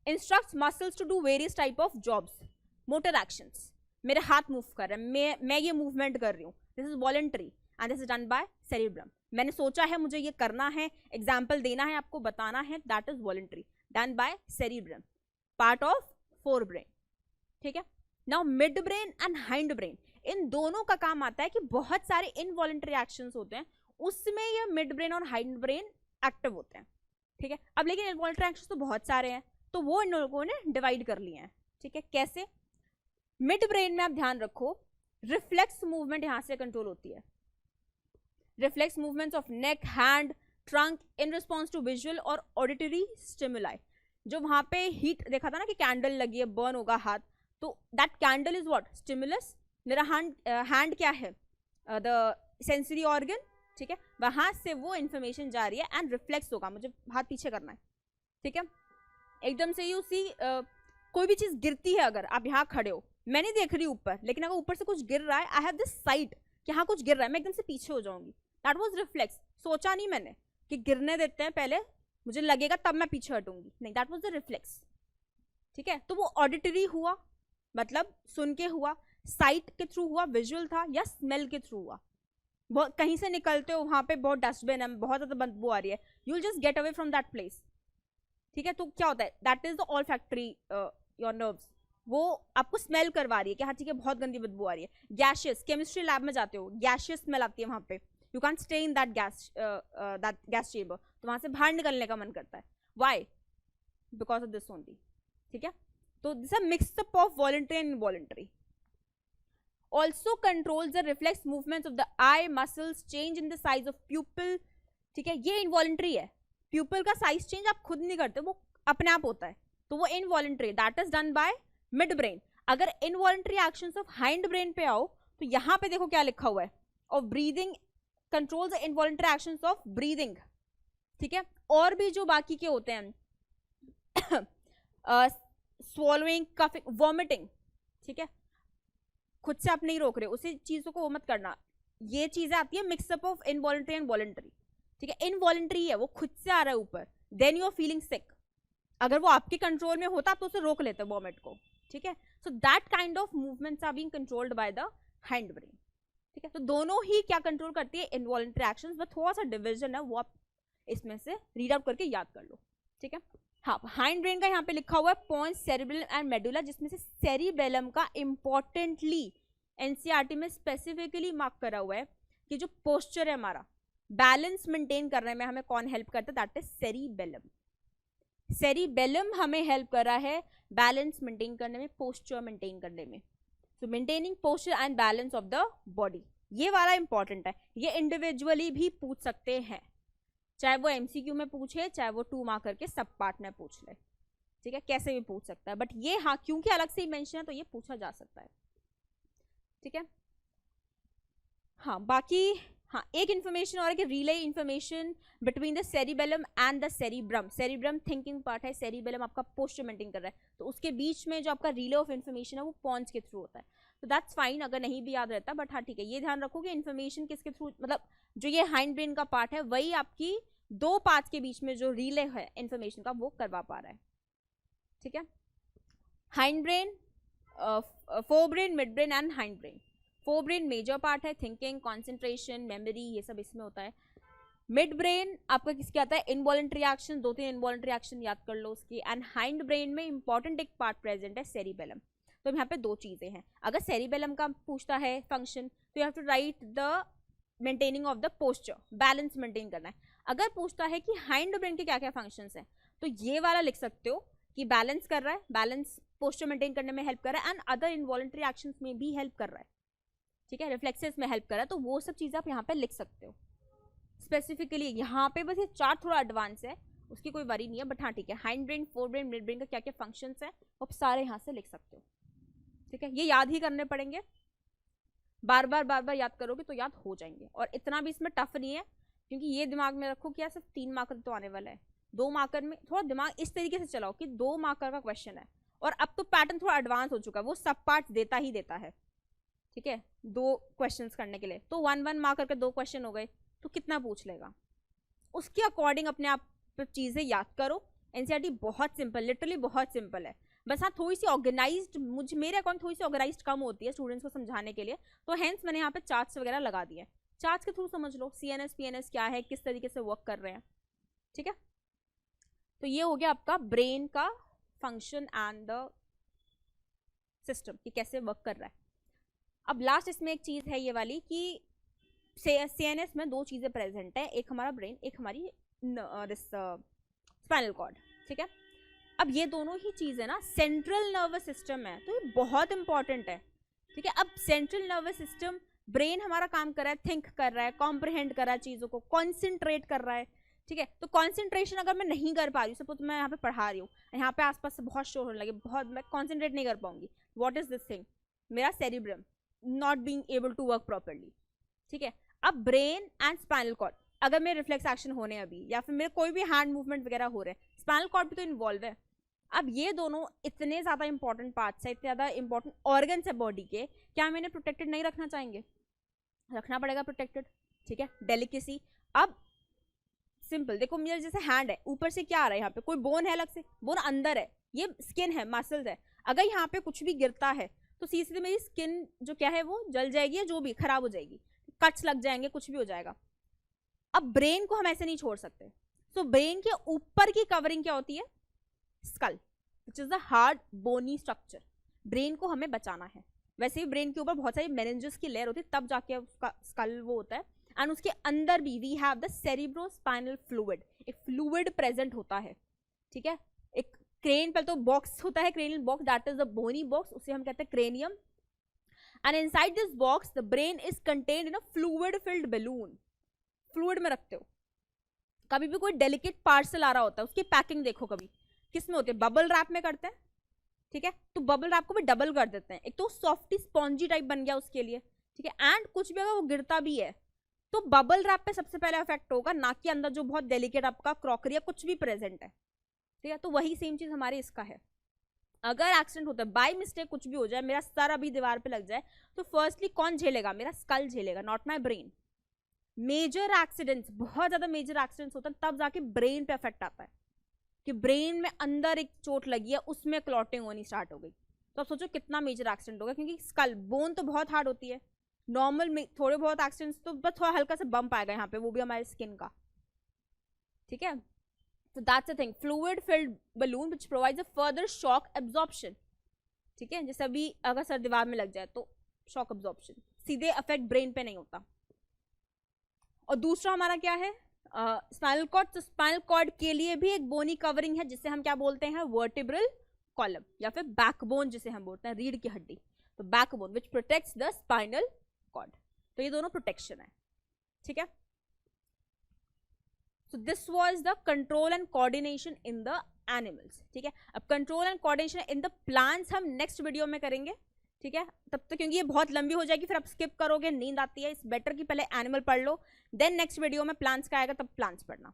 Instructs muscles to do various type of jobs, motor actions, मेरे हाथ मूव कर रहे हैं, मैं ये मूवमेंट कर रही हूँ, this is voluntary and this is done by cerebrum. मैंने सोचा है मुझे ये करना है, एग्जाम्पल देना है, आपको बताना है, that is voluntary, done by cerebrum, part of fore brain, ठीक है। Now mid brain and hind brain, इन दोनों का काम आता है कि बहुत सारे इनवॉलंटरी एक्शंस होते हैं, उसमें ये मिड ब्रेन और हाइंड ब्रेन एक्टिव होते हैं, ठीक है। अब लेकिन इनवॉलंटरी एक्शंस तो बहुत सारे हैं, तो वो इन लोगों ने डिवाइड कर लिए हैं, ठीक है। कैसे, मिड ब्रेन में आप ध्यान रखो, रिफ्लेक्स मूवमेंट यहां से कंट्रोल होती है, reflex movements of neck, hand, trunk in response to visual और ऑडिटरी स्टिमुलाई। जो वहां पे हीट देखा था ना कि कैंडल लगी है, बर्न होगा हाथ, तो that candle is what, stimulus. मेरा हैंड क्या है, द सेंसरी ऑर्गन, ठीक है, वहां से वो इंफॉर्मेशन जा रही है एंड रिफ्लेक्स होगा, मुझे हाथ पीछे करना है, ठीक है। एकदम से यू सी कोई भी चीज गिरती है, अगर आप यहाँ खड़े हो, मैं नहीं देख रही ऊपर, लेकिन अगर ऊपर से कुछ गिर रहा है, आई हैव दिस साइट कि हाँ कुछ गिर रहा है, मैं एकदम से पीछे हो जाऊंगी, दैट वाज रिफ्लेक्स। सोचा नहीं मैंने कि गिरने देते हैं पहले, मुझे लगेगा तब मैं पीछे हटूंगी, नहीं, दैट वाज द रिफ्लेक्स, ठीक है। तो वो ऑडिटरी हुआ, मतलब सुन के हुआ, साइट के थ्रू हुआ, विजुअल था, या स्मेल के थ्रू हुआ। बहुत कहीं से निकलते हो, वहां पे बहुत डस्टबिन है, बहुत ज्यादा बदबू आ रही है, you will just get away from that place, ठीक है। तो क्या होता है, that is the olfactory your nerves, वो आपको स्मेल करवा रही है कि हाँ ठीक है बहुत गंदी बदबू आ रही है। गैशियस, केमिस्ट्री लैब में जाते हो, गैशियस स्मेल आती है वहां पे, you can stay in that gas chamber, तो वहां से बाहर निकलने का मन करता है, why, because of this only, ठीक है। तो this a mixup of voluntary and involuntary. Also controls the reflex movements of the eye muscles, change in the size of pupil, ठीक है, ये इनवॉलंटरी है। प्यूपिल का साइज चेंज आप खुद नहीं करते, वो अपने आप होता है, तो वो involuntary, that is done by mid brain. अगर involuntary actions of hind brain पे आओ तो यहाँ पे देखो क्या लिखा हुआ है, और breathing controls the involuntary actions of breathing, ठीक है। और भी जो बाकी के होते हैं स्वॉलोइंग, कफिंग, वॉमिटिंग, ठीक है, खुद से आप नहीं रोक रहे, उसी चीजों को वो मत करना। ये चीजें आती है mixup of involuntary and voluntary, ठीक है। इनवॉलेंट्री है, वो खुद से आ रहा है ऊपर, then you are feeling sick. अगर वो आपके कंट्रोल में होता तो उसे रोक लेते वॉमिट को, ठीक है। So that kind of movements are being controlled by the hind brain, ठीक है। तो दोनों ही क्या कंट्रोल करती है, इनवॉलेंट्री एक्शंस, बट थोड़ा सा डिवीजन है वो आप इसमें से रीड आउट करके याद कर लो, ठीक है। हाँ, हाइंड ब्रेन का यहाँ पे लिखा हुआ है पोन्स, सेरिब्रम एंड मेडुला, जिसमें से सेरिबेलम का इंपॉर्टेंटली एनसीईआरटी में स्पेसिफिकली मार्क करा हुआ है कि जो पोस्चर है हमारा, बैलेंस मेंटेन करने में हमें कौन हेल्प करता है, दैट इज सेरिबेलम। सेरिबेलम हमें हेल्प कर रहा है बैलेंस मेंटेन करने में, पोस्चर मेंटेन करने में। सो maintaining posture and balance of the body, ये वाला इंपॉर्टेंट है। ये इंडिविजुअली भी पूछ सकते हैं, चाहे वो एमसीक्यू में पूछे, चाहे वो 2 मार्कर के सब पार्ट में पूछ ले, ठीक है, कैसे भी पूछ सकता है। बट ये हाँ, क्योंकि अलग से ही मेंशन है तो ये पूछा जा सकता है, ठीक है। हाँ, बाकी हाँ, एक इन्फॉर्मेशन और है कि relay information between the cerebellum and the cerebrum. Cerebrum thinking part है, सेरिबेलम आपका पोस्चर मेंटेन कर रहा है, तो उसके बीच में जो आपका रिले ऑफ इन्फॉर्मेशन है वो पॉन्स के थ्रू होता है। तो दैट्स फाइन अगर नहीं भी याद रहता, बट हाँ ठीक है, ये ध्यान रखो कि इन्फॉर्मेशन किसके थ्रू, मतलब जो ये हाइंड ब्रेन का पार्ट है वही आपकी 2 पार्ट्स के बीच में जो रिले है इन्फॉर्मेशन का वो करवा पा रहा है, ठीक है। Hind brain, fore brain, mid brain and hind brain. Four brain major part है, थिंकिंग, कॉन्सेंट्रेशन, मेमोरी, ये सब इसमें होता है। मिड ब्रेन आपका किसके आता है, इनवॉलेंट्री एक्शन, 2-3 इनवॉलेंट्री एक्शन याद कर लो उसकी। एंड हाइंड ब्रेन में इंपॉर्टेंट एक पार्ट प्रेजेंट है, सेरिबेलम। तो यहाँ पे 2 चीजें हैं। अगर सेरिबेलम का पूछता है फंक्शन तो you have to write the maintaining of the posture, balance maintain करना है। अगर पूछता है कि हाइंड ब्रेन के क्या क्या फंक्शंस हैं, तो ये वाला लिख सकते हो कि बैलेंस कर रहा है, बैलेंस पोस्चर मेंटेन करने में हेल्प कर रहा है, एंड अदर इनवॉलेंट्री एक्शंस में भी हेल्प कर रहा है, ठीक है, रिफ्लेक्सेस में हेल्प कर रहा है। तो वो सब चीजें आप यहाँ पे लिख सकते हो स्पेसिफिकली। यहाँ पे बस ये चार्ट थोड़ा एडवांस है, उसकी कोई वरी नहीं है, बट हाँ ठीक है, hind brain, fore brain, mid brain का क्या क्या फंक्शंस है वो आप सारे यहाँ से लिख सकते हो, ठीक है। ये याद ही करने पड़ेंगे, बार बार याद करोगे तो याद हो जाएंगे। और इतना भी इसमें टफ नहीं है, क्योंकि ये दिमाग में रखो कि यार सिर्फ 3 मार्कर तो आने वाला है, 2 मार्कर में थोड़ा दिमाग इस तरीके से चलाओ कि 2 मार्कर का क्वेश्चन है, और अब तो पैटर्न थोड़ा एडवांस हो चुका है, वो सब पार्ट देता ही देता है, ठीक है, 2 क्वेश्चंस करने के लिए। तो 1-1 मार्कर के 2 क्वेश्चन हो गए, तो कितना पूछ लेगा, उसके अकॉर्डिंग अपने आप चीजें याद करो। एनसीईआरटी बहुत सिंपल, लिटरली बहुत सिंपल है। बस हाँ, थोड़ी सी ऑर्गेनाइज्ड, मेरे अकॉर्डिंग थोड़ी सी ऑर्गेनाइज्ड कम होती है स्टूडेंट्स को समझाने के लिए, तो हेंस मैंने यहाँ पे चार्ट्स वगैरह लगा दिए। चार्ट्स के थ्रू समझ लो सीएनएस पीएनएस क्या है, किस तरीके से वर्क कर रहे हैं, ठीक है। तो ये हो गया आपका ब्रेन का फंक्शन एंड द सिस्टम कि कैसे वर्क कर रहा है। अब लास्ट इसमें एक चीज है ये वाली कि सीएनएस में 2 चीजें प्रेजेंट है, एक हमारा ब्रेन, एक हमारी स्पाइनल कॉर्ड, ठीक है। अब ये दोनों ही चीजें ना सेंट्रल नर्वस सिस्टम है, तो ये बहुत इंपॉर्टेंट है, ठीक है। अब सेंट्रल नर्वस सिस्टम, ब्रेन हमारा काम कर रहा है, थिंक कर रहा है, कॉम्प्रिहेंड कर रहा है चीजों को, कॉन्सेंट्रेट कर रहा है, ठीक है। तो कॉन्सेंट्रेशन अगर मैं नहीं कर पा रही हूँ, सपोज मैं यहाँ पे पढ़ा रही हूँ, यहाँ पे आसपास से बहुत शोर होने लगे, बहुत, मैं कॉन्सेंट्रेट नहीं कर पाऊंगी, व्हाट इज दिस थिंग, मेरा cerebrum not being able to work properly, ठीक है। अब ब्रेन एंड स्पाइनल कॉर्ड, अगर मेरे रिफ्लेक्स एक्शन होने अभी, या फिर मेरे कोई भी हैंड मूवमेंट वगैरह हो रहे हैं, स्पाइनल कॉर्ड भी तो इन्वॉल्व है। अब ये दोनों इतने ज्यादा इंपॉर्टेंट पार्ट्स है, इतने ज्यादा इंपॉर्टेंट ऑर्गन्स है बॉडी के, क्या हम इन्हें प्रोटेक्टेड नहीं रखना चाहेंगे, रखना पड़ेगा प्रोटेक्टेड, ठीक है। डेलिकेसी, अब सिंपल देखो, मेरे जैसे हैंड है, ऊपर से क्या आ रहा है, यहाँ पे कोई बोन है अलग से, बोन अंदर है, ये स्किन है, मसल्स है, अगर यहाँ पे कुछ भी गिरता है तो सीधे मेरी स्किन जो क्या है वो जल जाएगी, जो भी खराब हो जाएगी, कट्स लग जाएंगे, कुछ भी हो जाएगा। अब ब्रेन को हम ऐसे नहीं छोड़ सकते, सो ब्रेन के ऊपर की कवरिंग क्या होती है, skull, which is the hard bony structure. Brain को हमें बचाना है, वैसे ही ब्रेन के ऊपर बहुत सारी मेनिंजेस की लेयर होती है, तब जाके उसका स्कल वो होता है, एंड उसके अंदर भी we have the cerebrospinal fluid, एक फ्लूइड प्रेजेंट होता है, ठीक है। एक क्रेन पर तो बॉक्स होता है, cranial box, that is the bony box, उसे हम कहते हैं cranium, and inside this box the brain is contained in a fluid filled balloon. Fluid में रखते हो, कभी भी कोई डेलिकेट पार्सल आ रहा होता है, उसकी पैकिंग देखो, कभी किस में होती है, बबल रैप में करते हैं, ठीक है। तो बबल रैप को भी डबल कर देते हैं, एक तो सॉफ्टी स्पॉन्जी टाइप बन गया उसके लिए, ठीक है। एंड कुछ भी अगर वो गिरता भी है तो बबल रैप पे सबसे पहले इफेक्ट होगा, ना कि अंदर जो बहुत डेलिकेट आपका क्रॉकरी या कुछ भी प्रेजेंट है, ठीक है। तो वही सेम चीज हमारे इसका है। अगर एक्सीडेंट होता है बाय मिस्टेक, कुछ भी हो जाए, मेरा सर अभी दीवार पे लग जाए, तो फर्स्टली कौन झेलेगा, मेरा स्कल झेलेगा, not my brain. Major accidents, बहुत ज्यादा मेजर एक्सीडेंट्स होते हैं तब जाके ब्रेन पे इफेक्ट आता है, कि ब्रेन में अंदर एक चोट लगी है, उसमें क्लॉटिंग होनी स्टार्ट हो गई। तो अब सोचो कितना मेजर एक्सीडेंट होगा, क्योंकि स्कल बोन तो बहुत हार्ड होती है। नॉर्मल में थोड़े बहुत एक्सीडेंट्स तो बस थोड़ा हल्का सा बम्प आएगा यहाँ पे, वो भी हमारे स्किन का, ठीक है। So that's the thing, fluid filled balloon which provides a further shock absorption, ठीक है। जैसे अभी अगर सर दीवार में लग जाए तो शॉक अब्जॉर्प्शन, सीधे अफेक्ट ब्रेन पे नहीं होता। और दूसरा हमारा क्या है, स्पाइनल कॉर्ड। तो स्पाइनल कॉर्ड के लिए भी एक बोनी कवरिंग है, जिसे हम क्या बोलते हैं, वर्टिब्रल कॉलम, या फिर बैकबोन जिसे हम बोलते हैं, रीढ़ की हड्डी। तो backbone which protects the spinal cord. तो ये दोनों प्रोटेक्शन है, ठीक है। So this was the control and coordination in the animals, ठीक है। अब control and coordination in the plants हम next वीडियो में करेंगे, ठीक है। तब तक क्योंकि ये बहुत लंबी हो जाएगी, फिर आप स्किप करोगे, नींद आती है, इस बेटर कि पहले एनिमल पढ़ लो, देन नेक्स्ट वीडियो में प्लांट्स का आएगा, तब प्लांट्स पढ़ना,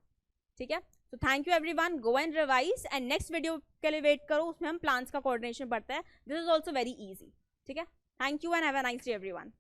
ठीक है। तो thank you everyone, go and revise, and next video के लिए वेट करो, उसमें हम प्लांट्स का कोऑर्डिनेशन पढ़ते हैं। This is also very easy, ठीक है। Thank you and have a nice day everyone.